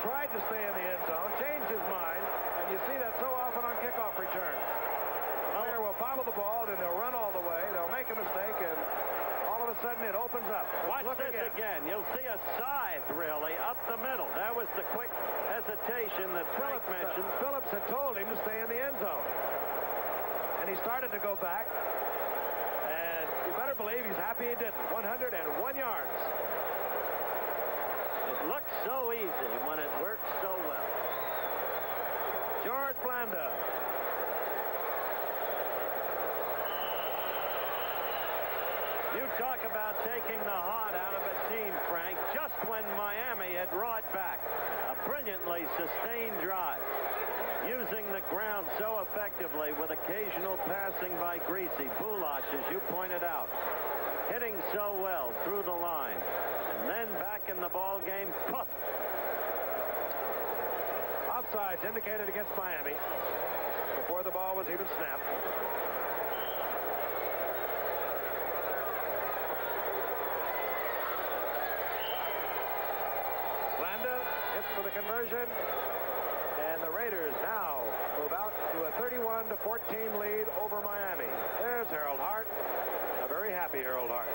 Tried to stay in the end zone, changed his mind, and you see that so often on kickoff returns. Player will follow the ball, then they'll run all the way, they'll make a mistake, and all of a sudden it opens up. Watch this again. You'll see a scythe, really, up the middle. That was the quick hesitation that Frank mentioned. Phillips had told him to stay in the end zone. And he started to go back, and you better believe he's happy he didn't. 101 yards. It looks so easy when it works so well. George Blanda. You talk about taking the heart out of a team, Frank, just when Miami had roared back. A brilliantly sustained drive. using the ground so effectively with occasional passing by Greasy. Bulash, as you pointed out, hitting so well through the line. And then back in the ball game, poof. Offsides indicated against Miami before the ball was even snapped. Landa hits for the conversion, and the Raiders now move out to a 31-14 lead over Miami. There's Harold Hart, a very happy Harold Hart.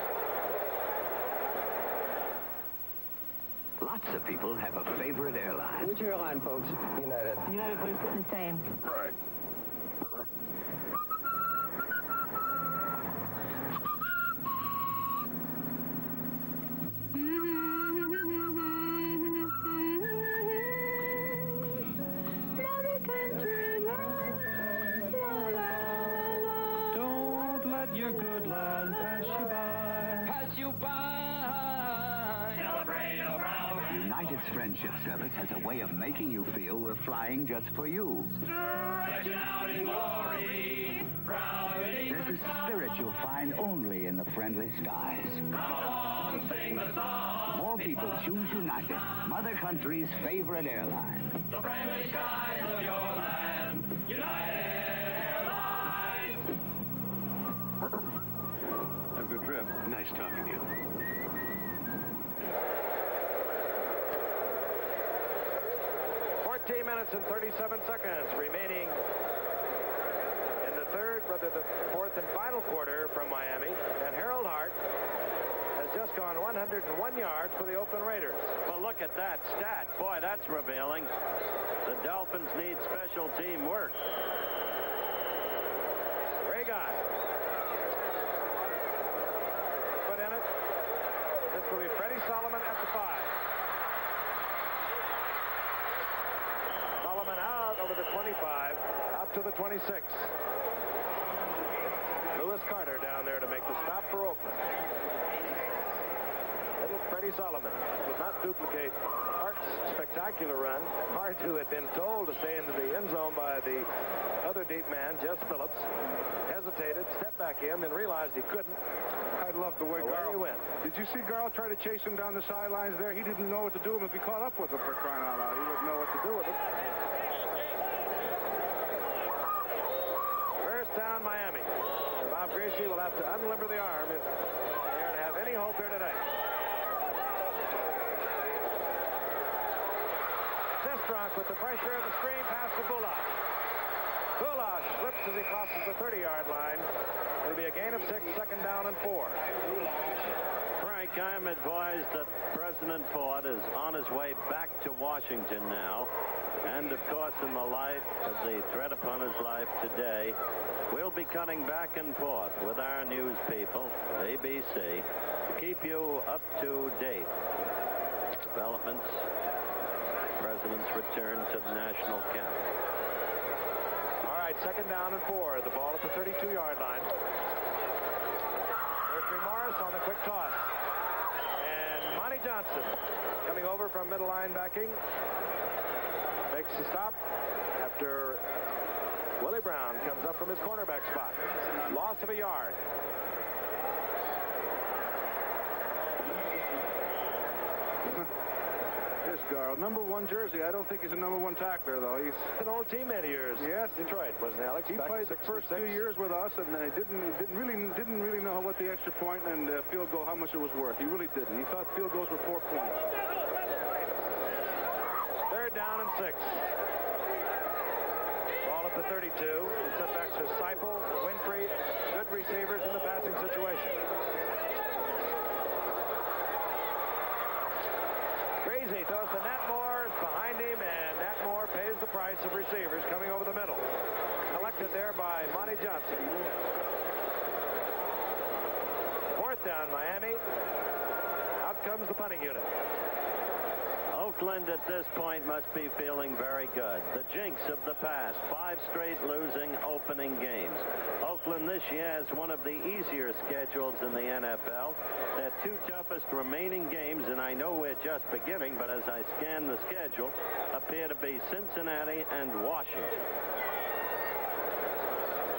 Lots of people have a favorite airline. Which airline, folks? United. United was the same. Right. Don't let your good land pass you by. Pass you by. Celebrate a proud United's Friendship Service has a way of making you feel we're flying just for you. stretching out in glory. Proud There's a spirit you'll find only in the friendly skies. Come along, sing the song. More people choose United, Mother Country's favorite airline. The friendly skies of your land. United Airlines. Have a good trip. Nice talking to you. Minutes and 37 seconds remaining in the fourth and final quarter from Miami, and Harold Hart has just gone 101 yards for the Oakland Raiders. Well, look at that stat. Boy, that's revealing. The Dolphins need special team work. Reagan put in it. This will be Freddie Solomon at the 5. Solomon out over the 25, out to the 26. Lewis Carter down there to make the stop for Oakland. Little Freddie Solomon did not duplicate Hart's spectacular run. Hart, who had been told to stay into the end zone by the other deep man, Jess Phillips, hesitated, stepped back in, then realized he couldn't. I love the way Away Garl he went. Did you see Garl try to chase him down the sidelines there? He didn't know what to do if he caught up with him, for crying out loud. He wouldn't know what to do with him. First down, Miami. Bob Gracie will have to unlimber the arm if they are to have any hope here today. Sistrunk with the pressure of the screen pass to Bulash. Bulash slips as he crosses the 30-yard line. It'll be a gain of 6, second down and 4. Frank, I am advised that President Ford is on his way back to Washington now. And, of course, in the light of the threat upon his life today, we'll be cutting back and forth with our news people, ABC, to keep you up to date. Developments, President's return to the national camp. All right, second down and 4. The ball at the 32-yard line. There's Morris on the quick toss. And Monty Johnson coming over from middle linebacking. Makes the stop after Willie Brown comes up from his cornerback spot. Loss of a yard. This Garl, number 1 jersey. I don't think he's a number 1 tackler, though. He's an old teammate of yours. Yes, Detroit, wasn't Alex? He Back played in the first 66. 2 years with us, and didn't really know what the extra point and field goal, how much it was worth. He really didn't. He thought field goals were 4 points. Third down and 6. Ball at the 32. The setbacks are Seipel, Winfrey, good receivers in the passing situation. Crazy throws to Nat Moore behind him, and Nat Moore pays the price of receivers coming over the middle. Collected there by Monty Johnson. Fourth down, Miami. Out comes the punting unit. Oakland at this point must be feeling very good. The jinx of the past, 5 straight losing opening games. Oakland this year has one of the easier schedules in the NFL. Their 2 toughest remaining games, and I know we're just beginning, but as I scan the schedule, appear to be Cincinnati and Washington.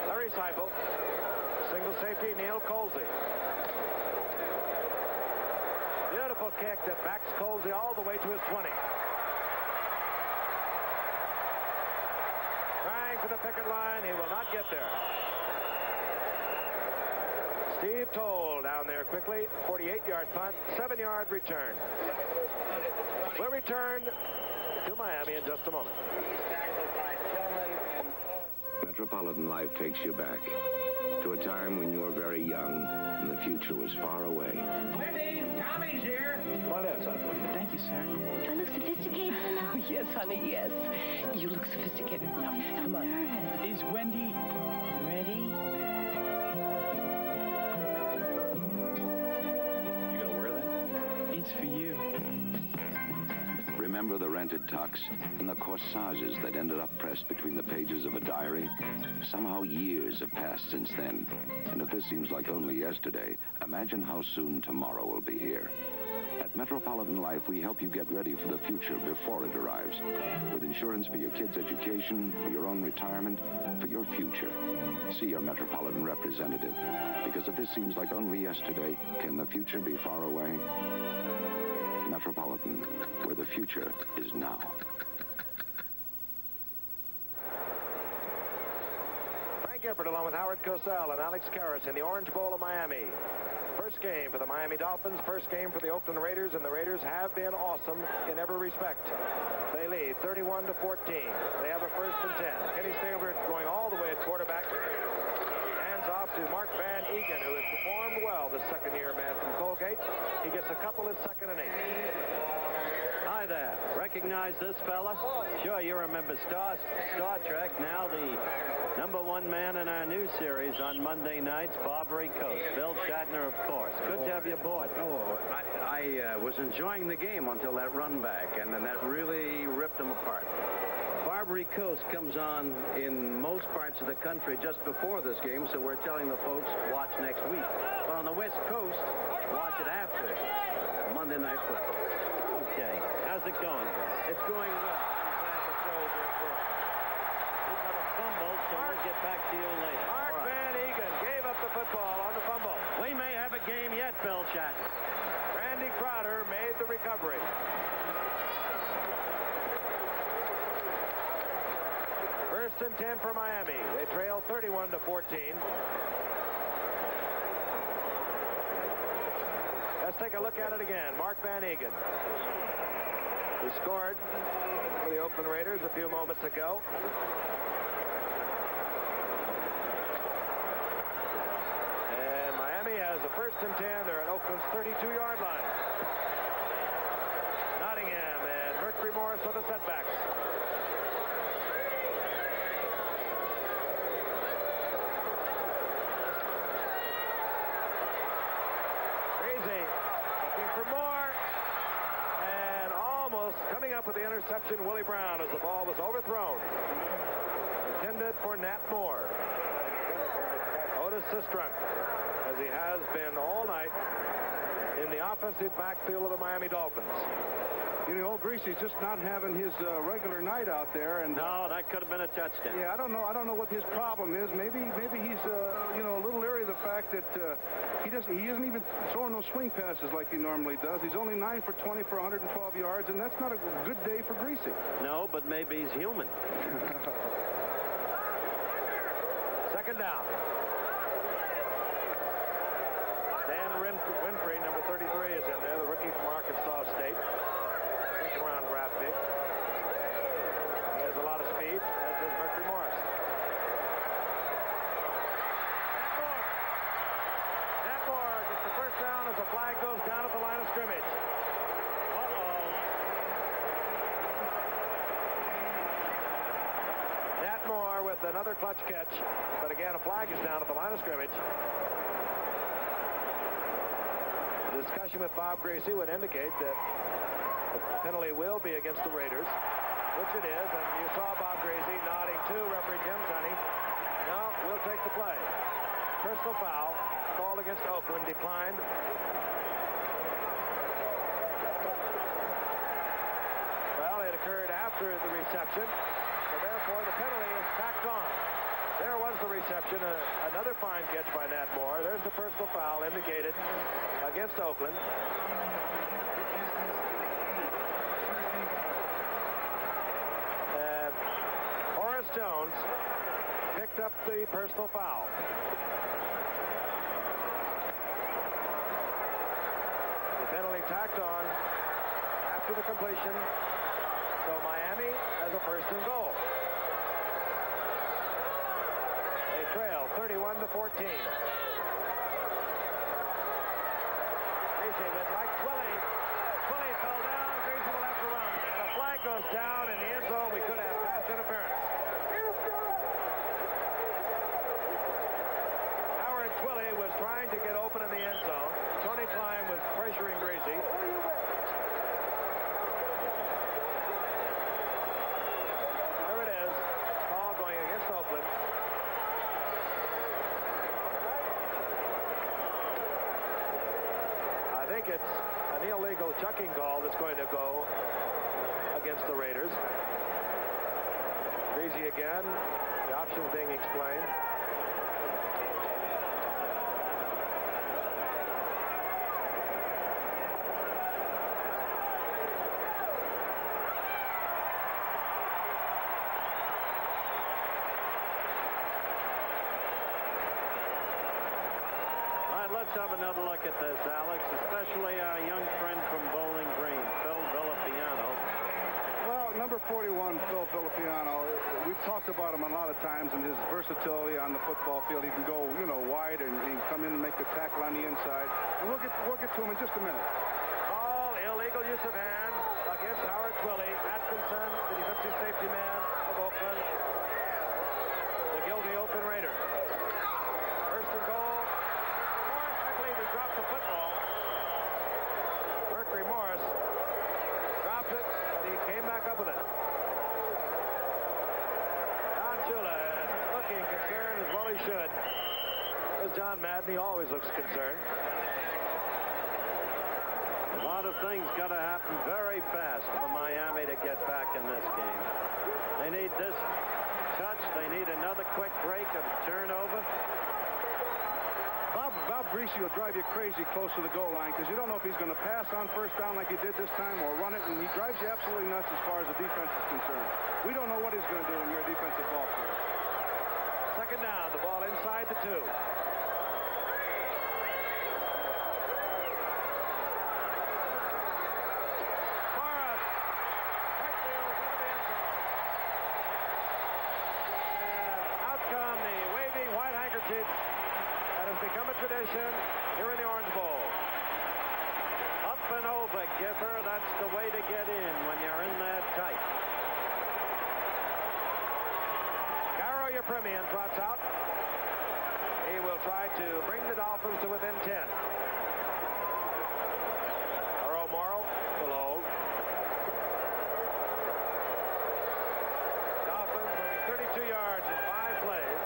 Larry Seifel, single safety, Neil Colsey. Beautiful kick that backs Colsey all the way to his 20. Trying for the picket line. He will not get there. Steve Toll down there quickly. 48-yard punt, 7-yard return. We'll return to Miami in just a moment. Metropolitan Life takes you back to a time when you were very young and the future was far away. Wendy, Tommy's here. Come on in, son. Thank you, sir. Do I look sophisticated enough? Oh, yes, honey, yes. You look sophisticated enough. I'm Come on. nervous. Is Wendy ready? You gonna wear that? It's for you. Remember the rented tux and the corsages that ended up pressed between the pages of a diary? Somehow years have passed since then. And if this seems like only yesterday, imagine how soon tomorrow will be here. At Metropolitan Life, we help you get ready for the future before it arrives. With insurance for your kids' education, for your own retirement, for your future. See your Metropolitan representative. Because if this seems like only yesterday, can the future be far away? Metropolitan, where the future is now. Frank Gifford along with Howard Cosell and Alex Karras in the Orange Bowl of Miami. First game for the Miami Dolphins, first game for the Oakland Raiders, and the Raiders have been awesome in every respect. They lead 31-14. They have a 1st and 10. Kenny Stabler going all the way at quarterback. Hands off to Mark Van Egan, who has performed well this second-year man from Colgate. He gets a couple at 2nd and 8. Hi there. Recognize this fella? Sure, you remember Star Trek. Now the #1 man in our new series on Monday nights, Barbary Coast. Bill Shatner, of course. Good to have you aboard. Oh, I was enjoying the game until that run back, and then that really ripped them apart. Barbary Coast comes on in most parts of the country just before this game, so we're telling the folks, watch next week. But on the West Coast, watch it after Monday Night Football. Okay. How's it going, Bill? It's going well. I'm glad the throws are working. We've got a fumble, so we'll get back to you later. Mark Van Egan gave up the football on the fumble. We may have a game yet, Bill Shatner. Randy Crowder made the recovery. First and 10 for Miami. They trail 31-14. Let's take a look at it again. Mark Van Egan. He scored for the Oakland Raiders a few moments ago. And Miami has a 1st and 10. They're at Oakland's 32-yard line. Nottingham and Mercury Morris with the setbacks. Coming up with the interception, Willie Brown, as the ball was overthrown. Intended for Nat Moore. Otis Sistrunk, as he has been all night in the offensive backfield of the Miami Dolphins. You know, Greasy's just not having his regular night out there, and no, that could have been a touchdown. Yeah, I don't know what his problem is. Maybe he's a little leery of the fact that he isn't even throwing those swing passes like he normally does. He's only 9 for 20 for 112 yards, and that's not a good day for Greasy. No, but maybe he's human. Second down. Dan Winfrey, number 33, is in there, the rookie from Arkansas State. Second-round draft pick. He has a lot of speed, as does Mercury Morris. Nat Moore gets the first down as the flag goes down at the line of scrimmage. Nat Moore with another clutch catch, but again, a flag is down at the line of scrimmage. The discussion with Bob Greasy would indicate that The penalty will be against the Raiders, which it is, and you saw Bob Gracie nodding to referee Jim Sonny. No, we'll take the play. Personal foul called against Oakland, declined. Well, it occurred after the reception, so therefore the penalty is tacked on. There was the reception, another fine catch by Nat Moore. There's the personal foul indicated against Oakland. And Horace Jones picked up the personal foul. The penalty tacked on after the completion. So Miami has a first and goal. They trail 31-14. Gracie went like Twilly. Twilly fell down. Gracie will have to run. And a flag goes down in the end zone. We could have pass interference. Howard Twilly was trying to get open in the end zone. Tony Klein was pressuring Gracie. There it is. Ball going against Oakland. I think it's an illegal chucking call that's going to go against the Raiders. Greasy again. The options being explained. Let's have another look at this, Alex, especially our young friend from Bowling Green, Phil Villapiano. Well, number 41, Phil Villapiano, we've talked about him a lot of times and his versatility on the football field. He can go, wide and he can come in and make the tackle on the inside. And we'll get to him in just a minute. Call, illegal use of hand against Howard Twilly. Atkinson, the defensive safety man of Oakland. The guilty Oakland Raider. First and goal. He dropped the football. Mercury Morris dropped it, but he came back up with it. Don Shula looking concerned as well he should. There's John Madden. He always looks concerned. A lot of things got to happen very fast for Miami to get back in this game. They need this touch. They need another quick break, a turnover. Bob Greasy will drive you crazy close to the goal line because you don't know if he's going to pass on first down like he did this time or run it, and he drives you absolutely nuts as far as the defense is concerned. We don't know what he's going to do when you're a defensive ball player. Second down, the ball inside the 2. Morris, Hartfield into the end zone. And out come the waving white handkerchief. That has become a tradition here in the Orange Bowl. Up and over, Giffer. That's the way to get in when you're in that tight. Garo Yepremian trots out. He will try to bring the Dolphins to within 10. Earl Morrow will hold. Dolphins moving 32 yards in 5 plays.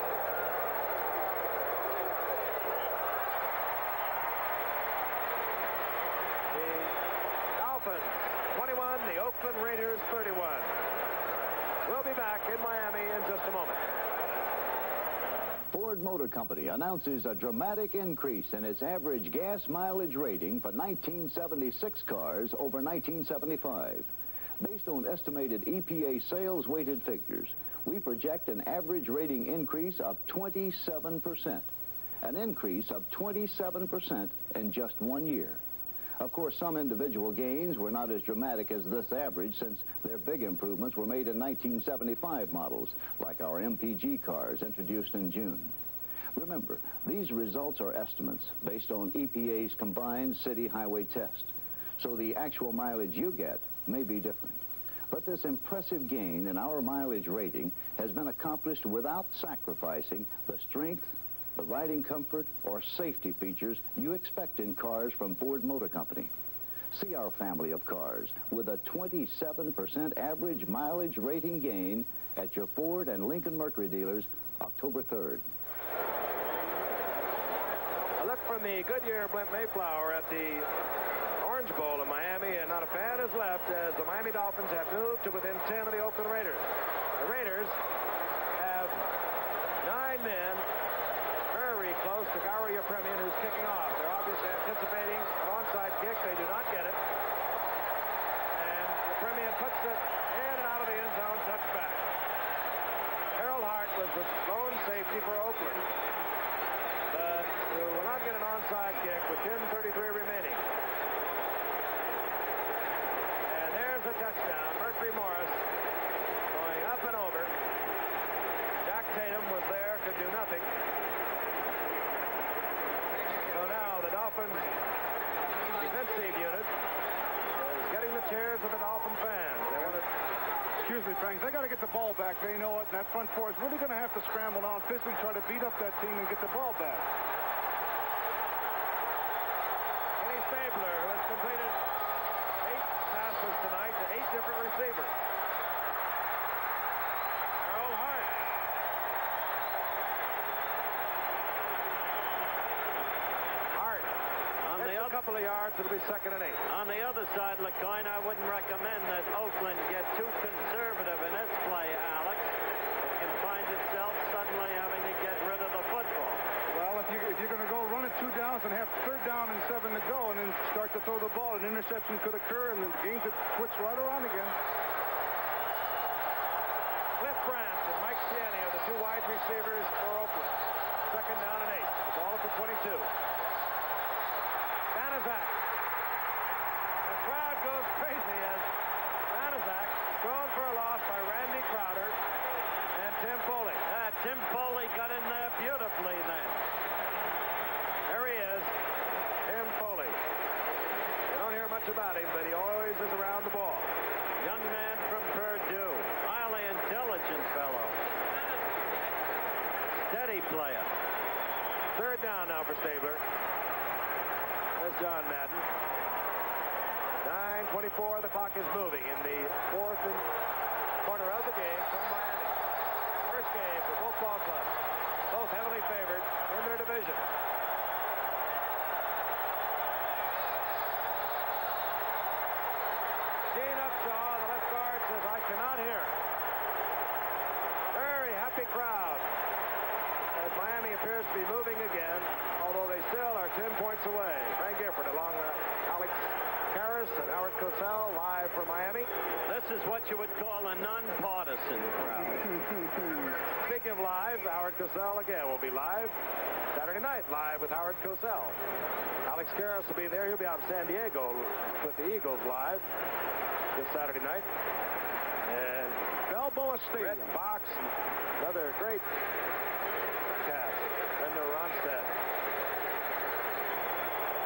The Dolphins 21, the Oakland Raiders 31. We'll be back in Miami in just a moment. Ford Motor Company announces a dramatic increase in its average gas mileage rating for 1976 cars over 1975. Based on estimated EPA sales-weighted figures, we project an average rating increase of 27%. An increase of 27% in just 1 year. Of course, some individual gains were not as dramatic as this average since their big improvements were made in 1975 models, like our MPG cars introduced in June. Remember, these results are estimates based on EPA's combined city highway test, so the actual mileage you get may be different. But this impressive gain in our mileage rating has been accomplished without sacrificing the strength, the riding comfort, or safety features you expect in cars from Ford Motor Company. See our family of cars with a 27% average mileage rating gain at your Ford and Lincoln Mercury dealers October 3rd. A look from the Goodyear blimp Mayflower at the Orange Bowl in Miami, and not a fan is left as the Miami Dolphins have moved to within 10 of the Oakland Raiders. The Raiders have 9 men very close to Garo Yepremian, who's kicking off. They're obviously anticipating an onside kick. They do not get it. And Yepremian puts it in and out of the end zone, touchback. Harold Hart was the lone safety for Oakland. But we will not get an onside kick with 10:33 remaining. And there's a touchdown. Mercury Morris going up and over. Jack Tatum was there, could do nothing. So now the Dolphins defensive unit is getting the cheers of the Dolphin fans. They want to... Excuse me, Frank. They got to get the ball back. They know it, and that front four is really going to have to scramble now and physically try to beat up that team and get the ball back. Kenny Stabler, who has completed 8 passes tonight to 8 different receivers. Harold Hart. A couple of yards, it'll be 2nd and 8. On the other side, LeCoyne, I wouldn't recommend that Oakland get too conservative in its play, Alex. It can find itself suddenly having to get rid of the football. Well, if you're going to go run it 2 downs and have 3rd down and 7 to go and then start to throw the ball, an interception could occur and the game could switch right around again. Cliff Branch and Mike Siani are the 2 wide receivers for Oakland. 2nd down and 8. The ball at the 22. Banaszak. The crowd goes crazy as Banaszak is thrown for a loss by Randy Crowder and Tim Foley. Tim Foley got in there beautifully then. There he is, Tim Foley. You don't hear much about him, but he always is around the ball. Young man from Purdue. Highly intelligent fellow. Steady player. 3rd down now for Stabler. There's John Madden. 9:24. The clock is moving in the 4th quarter of the game from Miami. First game for both ball clubs. Both heavily favored in their division. Gene Upshaw, the left guard, says, I cannot hear. Very happy crowd as Miami appears to be moving again, although they still are 10 points away. Frank Gifford along Alex Karras and Howard Cosell live from Miami. This is what you would call a nonpartisan crowd. Speaking of live, Howard Cosell again will be live Saturday night, live with Howard Cosell. Alex Karras will be there. He'll be out in San Diego with the Eagles live this Saturday night. And Balboa Stadium. Red Fox, another great cast. Linda Ronstadt.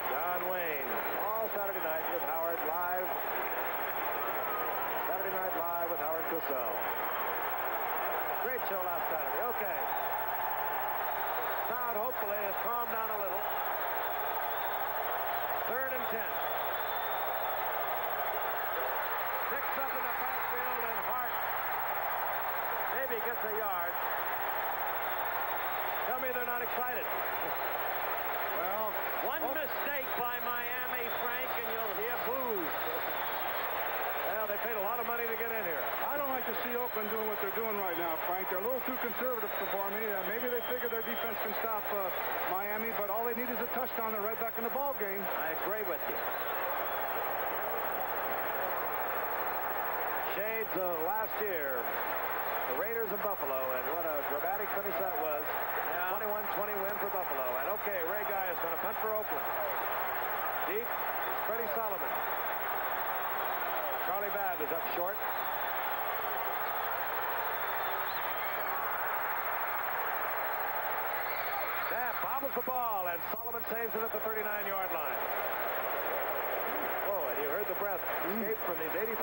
John Wayne. All Saturday night with Howard live. Saturday night live with Howard Cosell. Great show last Saturday. Okay. The crowd hopefully has calmed down a little. 3rd and 10. Picks up in the backfield and Hart maybe gets a yard. Tell me they're not excited. Well, one mistake by Miami, Frank, and you'll hear boos. Well, they paid a lot of money to get in here. I don't like to see Oakland doing what they're doing right now, Frank. They're a little too conservative for me. Maybe they figure their defense can stop Miami, but all they need is a touchdown. They're right back in the ball game. I agree with you. Shades of last year, the Raiders of Buffalo, and what a dramatic finish that was. 21-20 win for Buffalo. And okay, Ray Guy is going to punt for Oakland. Deep, Freddie Solomon. Charlie Babb is up short. Babb bobbles the ball, and Solomon saves it at the 39-yard line. Oh, and you heard the breath escape from these 80,000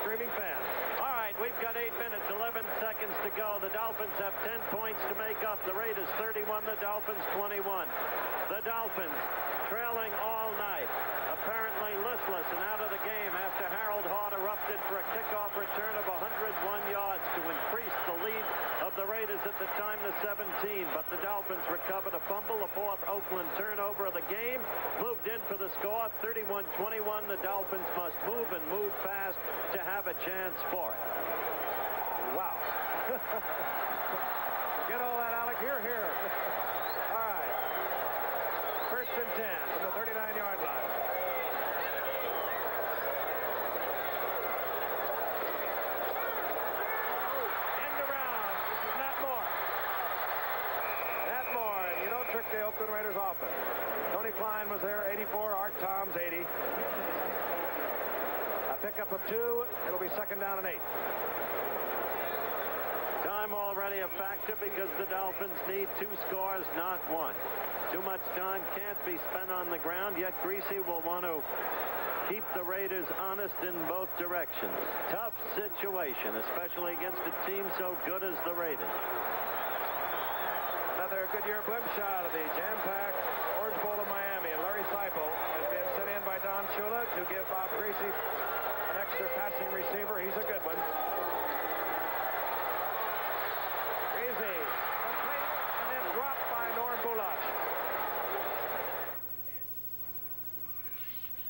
screaming fans. All right, we've got 8 minutes, 11 seconds to go. The Dolphins have 10 points to make up. The Raiders 31, the Dolphins 21. The Dolphins trailing all night, apparently listening useless and out of the game after Harold Hart erupted for a kickoff return of 101 yards to increase the lead of the Raiders at the time to 17. But the Dolphins recovered a fumble, the fourth Oakland turnover of the game, moved in for the score, 31-21. The Dolphins must move and move fast to have a chance for it. Wow. Get all that, Alec. Here. All right. First and 10 from the 39-yard line. End around. This is Matt Moore. Matt Moore, and you don't trick the Oakland Raiders often. Tony Klein was there, 84. Art Tom's 80. A pickup of 2. It'll be second down and 8. Time already a factor because the Dolphins need 2 scores, not 1. Too much time can't be spent on the ground, yet Greasy will want to keep the Raiders honest in both directions. Tough situation, especially against a team so good as the Raiders. Another Goodyear blimp shot of the jam-packed Orange Bowl of Miami. And Larry Seipel has been sent in by Don Shula to give Bob Greasy an extra passing receiver. He's a good one. Greasy, complete, and then dropped by Norm Bulash.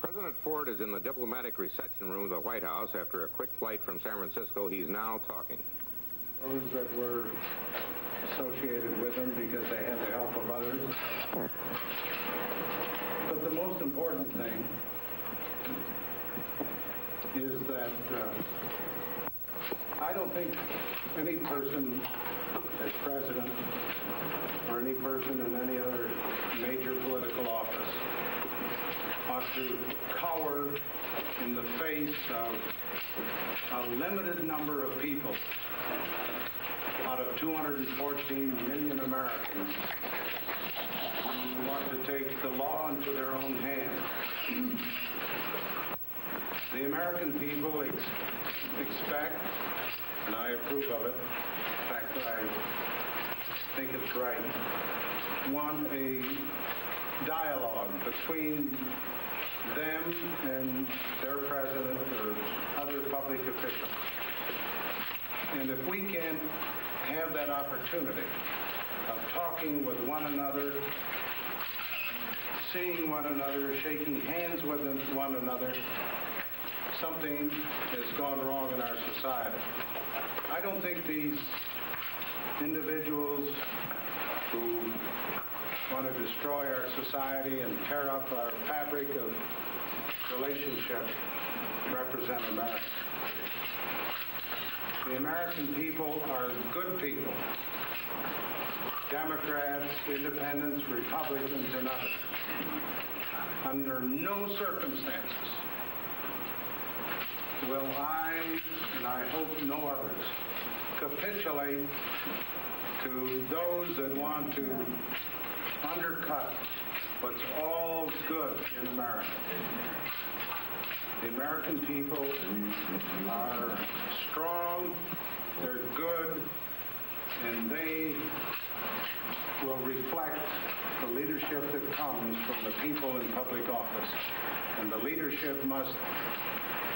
President Ford is in the diplomatic reception room of the White House. After a quick flight from San Francisco, he's now talking. Those that were associated with them because they had the help of others. But the most important thing is that I don't think any person as president or any person in any other major political office ought to cower in the face of a limited number of people out of 214 million Americans who want to take the law into their own hands. The American people expect, and I approve of it, in fact, I think it's right, want a dialogue between them and their president or other public officials. And if we can have that opportunity of talking with one another, seeing one another, shaking hands with one another, something has gone wrong in our society. I don't think these individuals who want to destroy our society and tear up our fabric of relationship represent America. The American people are good people. Democrats, independents, Republicans, and others. Under no circumstances will I, and I hope no others, capitulate to those that want to undercut what's all good in America. The American people are strong, they're good, and they will reflect the leadership that comes from the people in public office. And the leadership must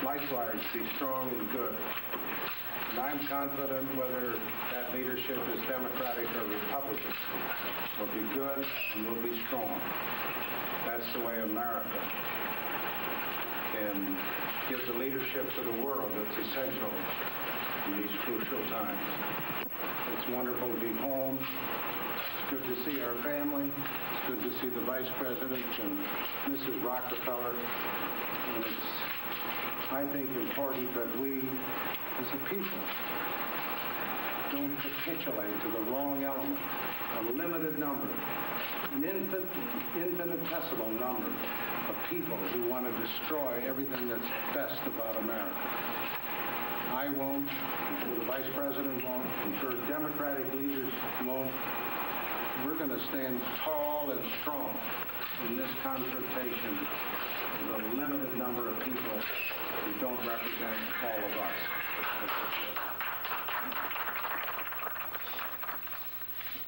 likewise be strong and good. And I'm confident whether that leadership is Democratic or Republican, will be good and will be strong. That's the way America can give the leadership to the world that's essential in these crucial times. It's wonderful to be home. It's good to see our family. It's good to see the Vice President and Mrs. Rockefeller. And it's, I think, important that we, as a people, don't capitulate to the wrong element. A limited number, an infinitesimal number of people who want to destroy everything that's best about America. I won't, I'm sure the Vice President won't, I'm sure Democratic leaders won't. We're going to stand tall and strong in this confrontation with a limited number of people who don't represent all of us.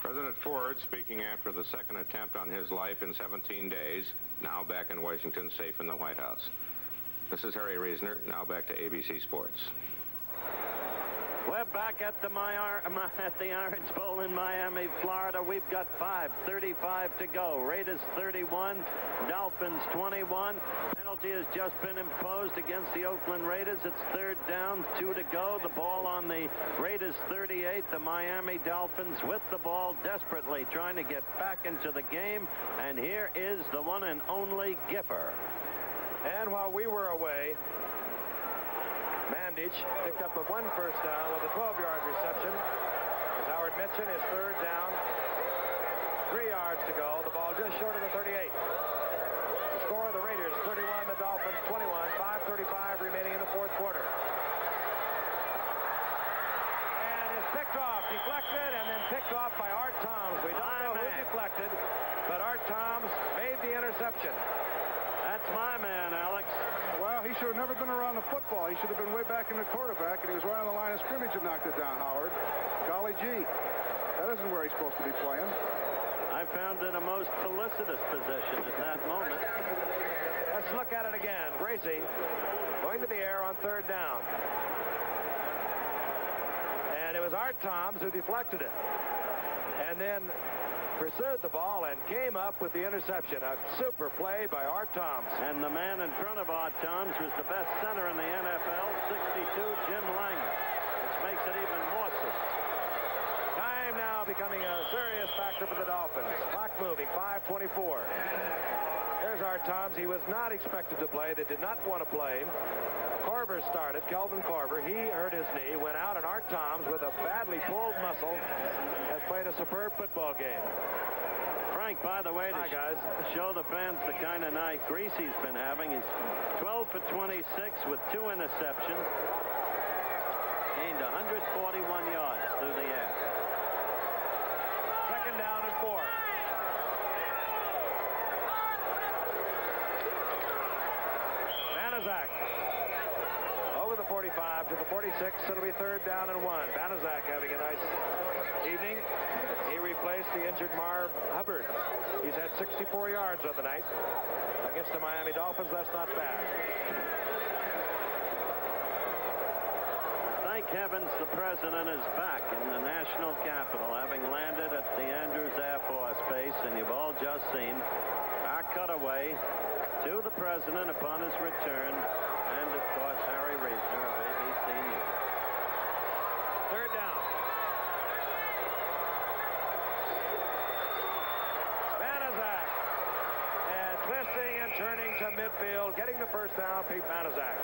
President Ford, speaking after the second attempt on his life in 17 days, now back in Washington, safe in the White House. This is Harry Reasoner. Now back to ABC Sports. We're back at the Orange Bowl in Miami, Florida. We've got 5:35 to go. Raiders 31, Dolphins 21. Penalty has just been imposed against the Oakland Raiders. It's third down, 2 to go. The ball on the Raiders 38. The Miami Dolphins with the ball, desperately trying to get back into the game. And here is the one and only Giffer. And while we were away, Mandich picked up a 1 first down with a 12-yard reception. As Howard mentioned, his third down, 3 yards to go. The ball just short of the 38. The score of the Raiders 31, the Dolphins 21, 5:35 remaining in the fourth quarter. And it's picked off, deflected, and then picked off by Art Toms. We don't know who deflected, but Art Toms made the interception. That's my man, Alex. Well, he should have never been around the football. He should have been way back in the quarterback, and he was right on the line of scrimmage and knocked it down, Howard. Golly gee. That isn't where he's supposed to be playing. I found it a most felicitous position at that moment. Let's look at it again. Gracie going to the air on third down. And it was Art Toms who deflected it. And then pursued the ball and came up with the interception. A super play by Art Toms. And the man in front of Art Toms was the best center in the NFL, 62, Jim Langer, which makes it even more so. Time now becoming a serious factor for the Dolphins. Clock moving, 5:24. There's Art Toms. He was not expected to play. They did not want to play him. Corver started, Kelvin Corver. He hurt his knee, went out, and Art Toms, with a badly pulled muscle, has played a superb football game. Frank, by the way, to show the fans the kind of night Gracie's been having, he's 12 for 26 with 2 interceptions. Gained 141 yards through the air. Second down and 4. Banaszak over the 45 to the 46. It'll be third down and 1. Banaszak having a nice evening. He replaced the injured Marv Hubbard. He's had 64 yards on the night against the Miami Dolphins. That's not bad. Thank heavens the president is back in the national capital, having landed at the Andrews Air Force Base, and you've all just seen our cutaway to the president upon his return, and of course Harry Reasoner of ABC News. Third down. Banaszak, and twisting and turning to midfield, getting the first down, Pete Banaszak.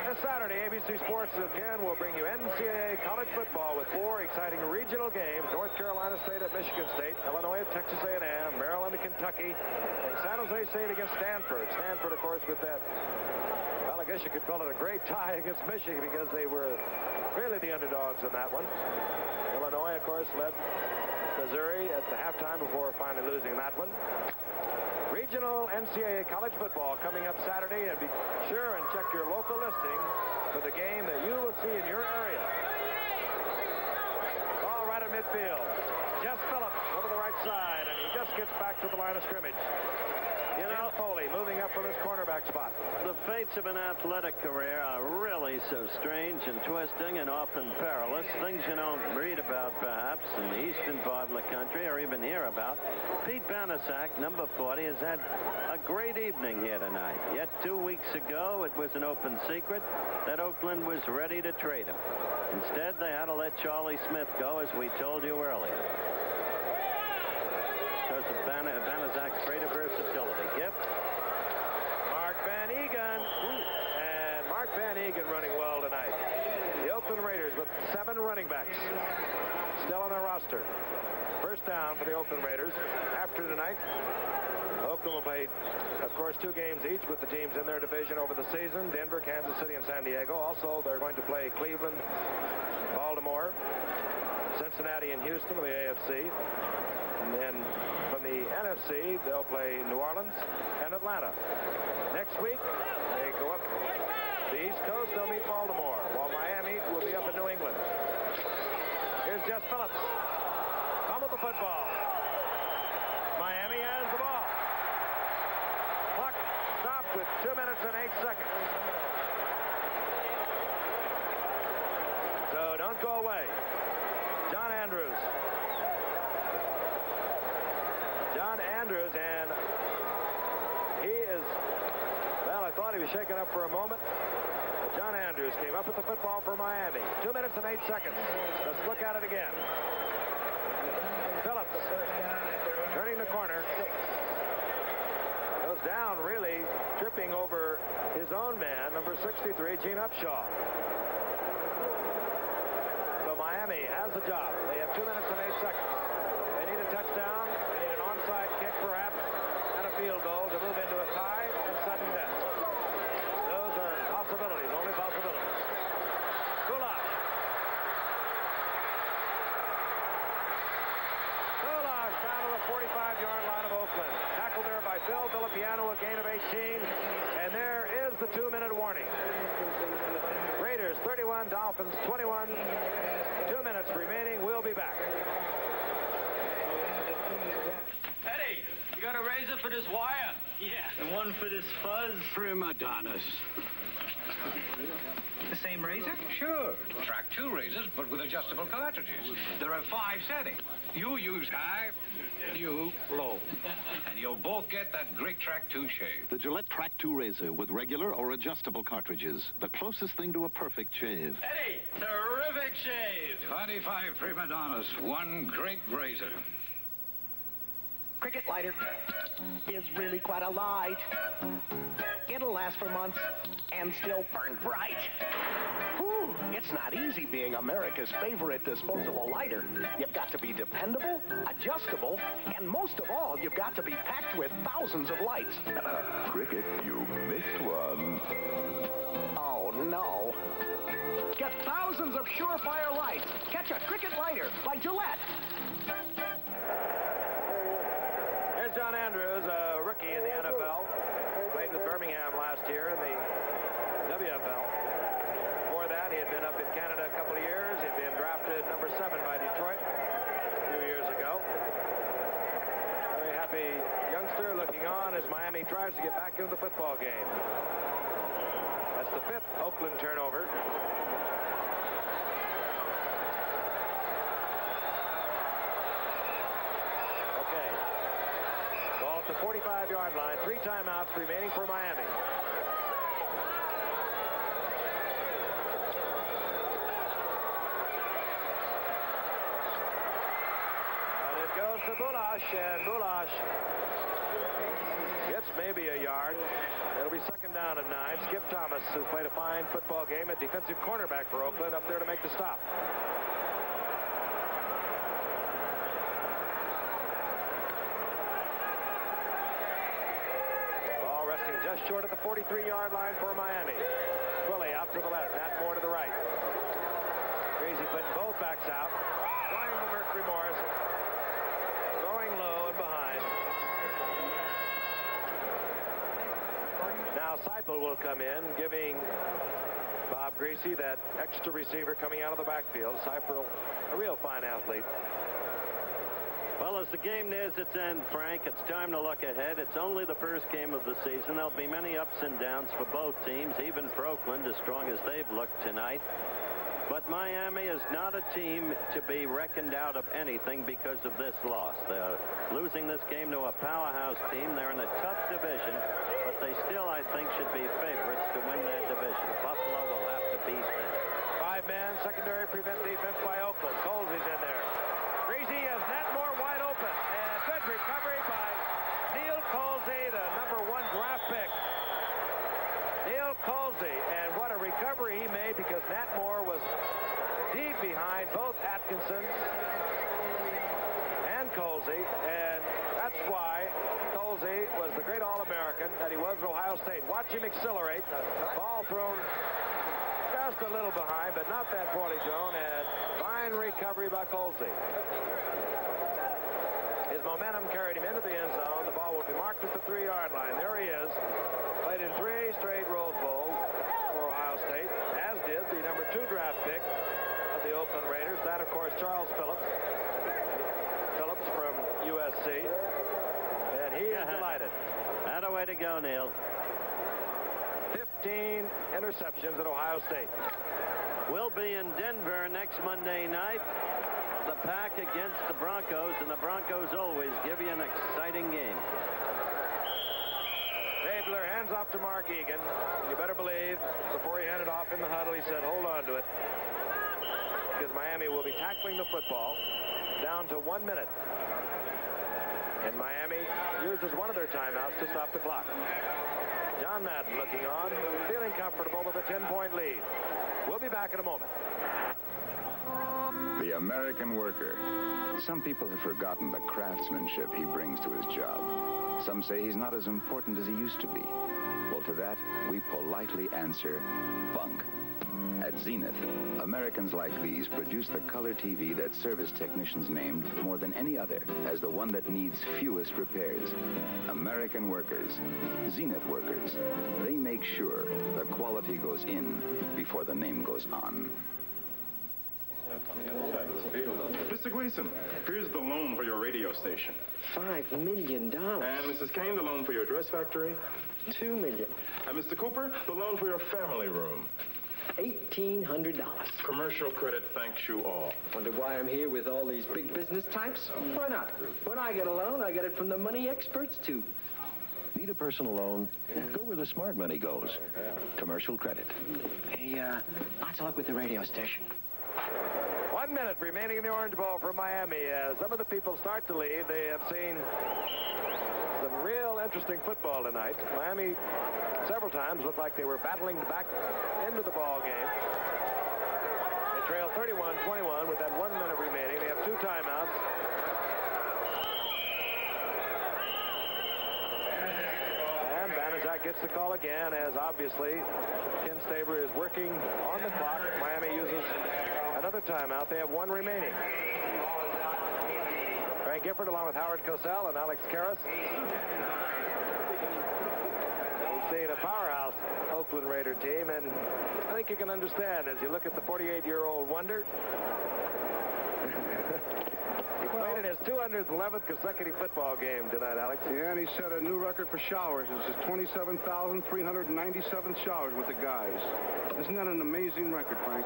This Saturday, ABC Sports again will bring you NCAA college football with 4 exciting regional games. North Carolina State at Michigan State, Illinois at Texas A&M, Maryland at Kentucky, and San Jose State against Stanford. Stanford, of course, with that, well, I guess you could call it a great tie against Michigan because they were really the underdogs in that one. Illinois, of course, led Missouri at the halftime before finally losing that one. Regional NCAA college football coming up Saturday, and be sure and check your local listing for the game that you will see in your area. Ball right at midfield. Jess Phillips over the right side, and he just gets back to the line of scrimmage. You know, Foley moving up from his cornerback spot. The fates of an athletic career are really so strange and twisting and often perilous. Things you don't read about, perhaps, in the eastern part of the country or even hear about. Pete Banaszak, number 40, has had a great evening here tonight. Yet 2 weeks ago, it was an open secret that Oakland was ready to trade him. Instead, they had to let Charlie Smith go, as we told you earlier. Because of Banaszak's greater versatility. Gift. Mark Van Egan. And Mark Van Egan running well tonight. The Oakland Raiders with 7 running backs still on their roster. First down for the Oakland Raiders. After tonight, Oakland will play, of course, 2 games each with the teams in their division over the season. Denver, Kansas City, and San Diego. Also, they're going to play Cleveland, Baltimore, Cincinnati, and Houston in the AFC. And then from the NFC, they'll play New Orleans and Atlanta. Next week, they go up the East Coast. They'll meet Baltimore, while Miami will be up in New England. Here's Jess Phillips. Fumbled the football. Miami has the ball. Clock stopped with 2 minutes seconds. So don't go away. John Andrews. John Andrews, and he is, well, I thought he was shaken up for a moment. But John Andrews came up with the football for Miami. 2 minutes and 8 seconds. Let's look at it again. Phillips turning the corner. Goes down, really tripping over his own man, number 63, Gene Upshaw. So Miami has the job. They have 2 minutes and 8 seconds. They need a touchdown. They need an onside kick, perhaps, and a field goal to move into a tie and sudden death. Those are possibilities, only possibilities. Goulash. Goulash down to the 45-yard line of Oakland. Tackled there by Phil Villapiano, a gain of 18. And there is the 2-minute warning. Raiders 31, Dolphins 21. 2 minutes remaining. We'll be back. Eddie, you got a razor for this wire? Yeah. And one for this fuzz? Prima donnas. The same razor? Sure. Track 2 razors, but with adjustable cartridges. There are 5 settings. You use high, you low. And you'll both get that great Track 2 shave. The Gillette Track 2 razor with regular or adjustable cartridges. The closest thing to a perfect shave. Eddie, terrific shave. 25 prima donnas, one great razor. Cricket lighter is really quite a light. It'll last for months and still burn bright. Whew, it's not easy being America's favorite disposable lighter. You've got to be dependable, adjustable, and most of all, you've got to be packed with thousands of lights. Cricket, you missed one. Oh, no. Get thousands of surefire lights. Catch a Cricket lighter by Gillette. Here's John Andrews, a rookie in the NFL. Played with Birmingham last year in the WFL. Before that, he had been up in Canada a couple of years. He had been drafted number 7 by Detroit a few years ago. Very happy youngster looking on as Miami tries to get back into the football game. That's the 5th Oakland turnover. The 45-yard line. 3 timeouts remaining for Miami. And it goes to Goulash, and Goulash gets maybe a yard. It'll be 2nd down and 9. Skip Thomas has played a fine football game at defensive cornerback for Oakland, up there to make the stop. Just short of the 43-yard line for Miami. Twilley out to the left, Nat Moore to the right. Crazy putting both backs out. Going to Mercury Morris. Going low and behind. Now Seipel will come in, giving Bob Greasy that extra receiver coming out of the backfield. Seipel, a real fine athlete. Well, as the game nears its end, Frank, it's time to look ahead. It's only the first game of the season. There'll be many ups and downs for both teams, even for Oakland, as strong as they've looked tonight. But Miami is not a team to be reckoned out of anything because of this loss. They're losing this game to a powerhouse team. They're in a tough division, but they still, I think, should be favorites to win their division. Buffalo will have to beat them. 5-man secondary prevent defense by Oakland. Colsey's in there. Greasy has Nat Moore wide open. And good recovery by Neil Colsey, the number 1 draft pick. Neil Colsey, and what a recovery he made because Nat Moore was deep behind both Atkinson and Colsey, and that's why Colsey was the great All-American that he was at Ohio State. Watch him accelerate. Ball thrown just a little behind, but not that poorly thrown, and fine recovery by Colsey. His momentum carried him into the end zone. The ball will be marked at the 3-yard line. There he is. Played in 3 straight Rose Bowls for Ohio State, as did the number 2 draft pick of the Oakland Raiders. That, of course, Charles Phillips. Phillips from USC. And he is delighted. That a way to go, Neil. 13 interceptions at Ohio State. We'll be in Denver next Monday night. The Pack against the Broncos, and the Broncos always give you an exciting game. Stabler hands off to Mark Egan. You better believe, before he handed off in the huddle, he said, hold on to it. Because Miami will be tackling the football down to 1 minute. And Miami uses one of their timeouts to stop the clock. John Madden looking on, feeling comfortable with a 10-point lead. We'll be back in a moment. The American worker. Some people have forgotten the craftsmanship he brings to his job. Some say he's not as important as he used to be. Well, to that, we politely answer, bunk. At Zenith, Americans like these produce the color TV that service technicians named more than any other as the one that needs fewest repairs. American workers, Zenith workers, they make sure the quality goes in before the name goes on. Mr. Gleason, here's the loan for your radio station. $5 million. And Mrs. Kane, the loan for your dress factory. $2 million. And Mr. Cooper, the loan for your family room. $1,800. Commercial credit thanks you all. Wonder why I'm here with all these big business types? Why not? When I get a loan, I get it from the money experts, too. Need a personal loan? Go where the smart money goes. Commercial credit. Hey, lots of luck with the radio station. 1 minute remaining in the Orange Bowl for Miami. As some of the people start to leave, they have seen some real interesting football tonight. Miami, several times, looked like they were battling back into the ball game. They trail 31-21 with that 1 minute remaining. They have 2 timeouts. And Banaszak gets the call again, as obviously Ken Stabler is working on the clock. Miami uses another timeout. They have 1 remaining. Frank Gifford along with Howard Cosell and Alex Karras. We've seen a powerhouse Oakland Raider team, and I think you can understand as you look at the 48-year-old wonder. He played in his 211th consecutive football game tonight, Alex. Yeah, and he set a new record for showers. This is 27,397 showers with the guys. Isn't that an amazing record, Frank?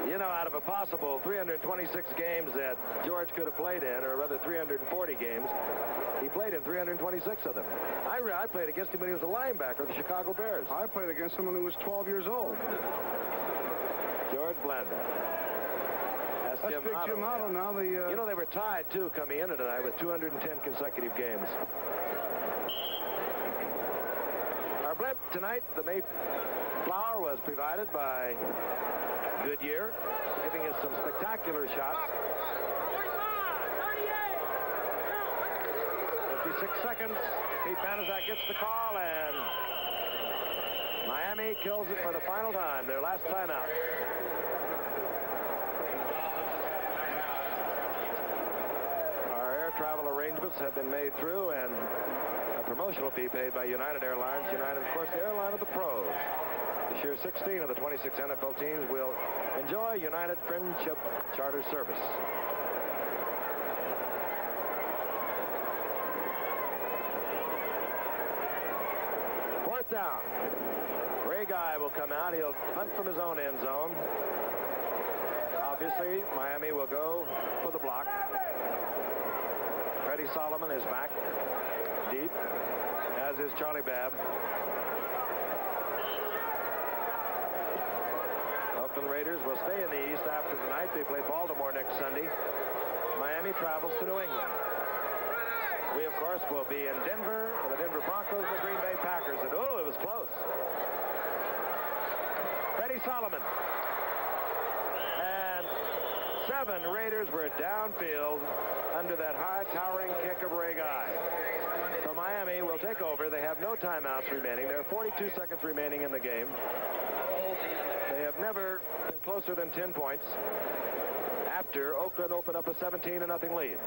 You know, out of a possible 326 games that George could have played in, or rather 340 games, he played in 326 of them. I played against him when he was a linebacker of the Chicago Bears. I played against him when he was 12 years old. George Blanda. That's Jim big Otto. Jim Otto now. You know, they were tied, too, coming into tonight with 210 consecutive games. Our blimp tonight, the Mayflower, was provided by Goodyear, giving us some spectacular shots. 56 seconds. Pete Banaszak gets the call, and Miami kills it for the final time, their last timeout. Our air travel arrangements have been made through, and a promotional fee paid by United Airlines. United, of course, the airline of the pros. This year, 16 of the 26 NFL teams will enjoy United Friendship Charter service. Fourth down. Ray Guy will come out. He'll punt from his own end zone. Obviously, Miami will go for the block. Freddie Solomon is back deep, as is Charlie Babb. Oakland Raiders will stay in the East after tonight. They play Baltimore next Sunday. Miami travels to New England. We, of course, will be in Denver for the Denver Broncos and the Green Bay Packers. And, oh, it was close. Freddie Solomon. And 7 Raiders were downfield under that high towering kick of Ray Guy. So Miami will take over. They have no timeouts remaining. There are 42 seconds remaining in the game. They have never been closer than 10 points after Oakland opened up a 17-0 lead.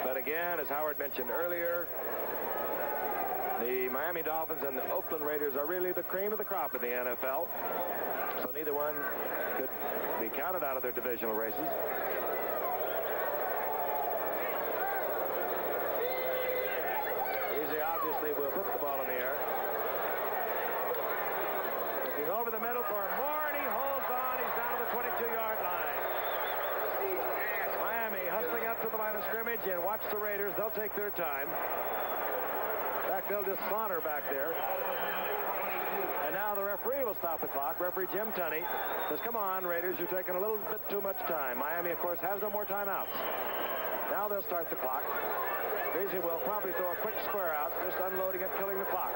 But again, as Howard mentioned earlier, the Miami Dolphins and the Oakland Raiders are really the cream of the crop in the NFL. So neither one could be counted out of their divisional races. obviously will put the ball in the air. Looking over the middle for more, and he holds on. He's down to the 22-yard line. Miami hustling up to the line of scrimmage, and watch the Raiders. They'll take their time. In fact, they'll just saunter back there. And now the referee will stop the clock. Referee Jim Tunney says, come on, Raiders, you're taking a little bit too much time. Miami, of course, has no more timeouts. Now they'll start the clock. Greasy will probably throw a quick square out, just unloading and killing the clock.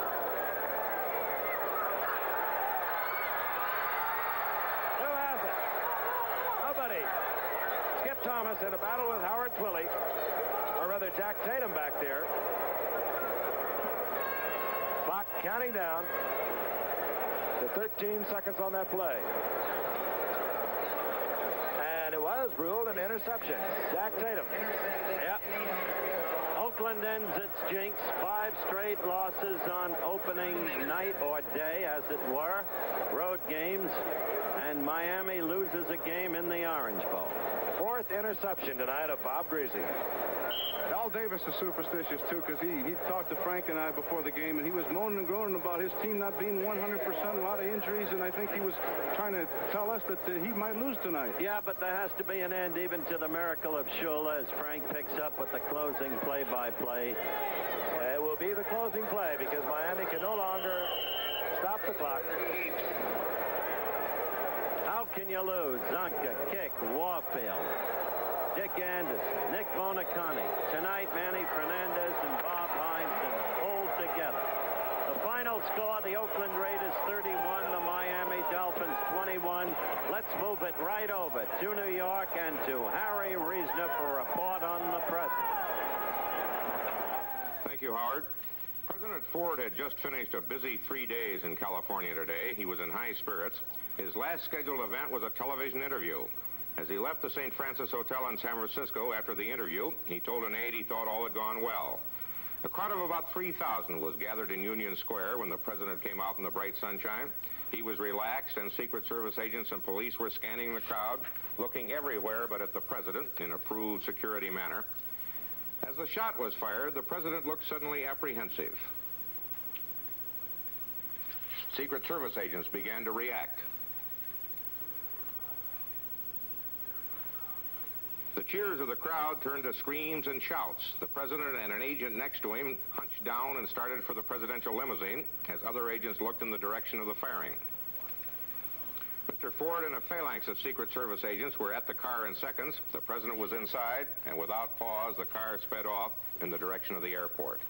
Who has it? Nobody. Skip Thomas in a battle with Howard Twilley, or rather Jack Tatum back there. Clock counting down to 13 seconds on that play. And it was ruled an interception. Jack Tatum. Yep. Oakland ends its jinx. 5 straight losses on opening night or day, as it were. Road games. And Miami loses a game in the Orange Bowl. 4th interception tonight of Bob Greasy. Al Davis is superstitious, too, because he talked to Frank and I before the game, and he was moaning and groaning about his team not being 100%, a lot of injuries, and I think he was trying to tell us that he might lose tonight. Yeah, but there has to be an end even to the miracle of Shula as Frank picks up with the closing play-by-play. It will be the closing play because Miami can no longer stop the clock. How can you lose? Zonka, Kick, Warfield, Dick Anderson, Nick Bonaconi. Tonight, Manny Fernandez and Bob Hines hold together. The final score, the Oakland Raiders 31, the Miami Dolphins 21. Let's move it right over to New York and to Harry Reisner for a report on the present. Thank you, Howard. President Ford had just finished a busy 3 days in California today. He was in high spirits. His last scheduled event was a television interview. As he left the St. Francis Hotel in San Francisco after the interview, he told an aide he thought all had gone well. A crowd of about 3,000 was gathered in Union Square when the president came out in the bright sunshine. He was relaxed, and Secret Service agents and police were scanning the crowd, looking everywhere but at the president in approved security manner. As the shot was fired, the president looked suddenly apprehensive. Secret Service agents began to react. The cheers of the crowd turned to screams and shouts. The president and an agent next to him hunched down and started for the presidential limousine as other agents looked in the direction of the firing. Mr. Ford and a phalanx of Secret Service agents were at the car in seconds. The president was inside, and without pause, the car sped off in the direction of the airport.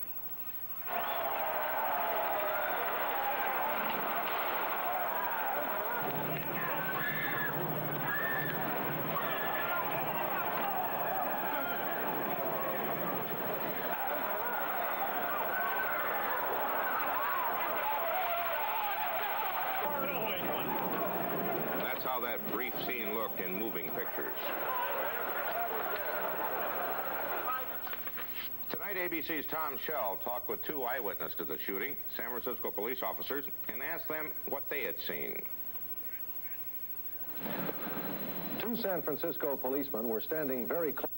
How that brief scene looked in moving pictures. Tonight, ABC's Tom Shell talked with 2 eyewitnesses to the shooting, San Francisco police officers, and asked them what they had seen. 2 San Francisco policemen were standing very close.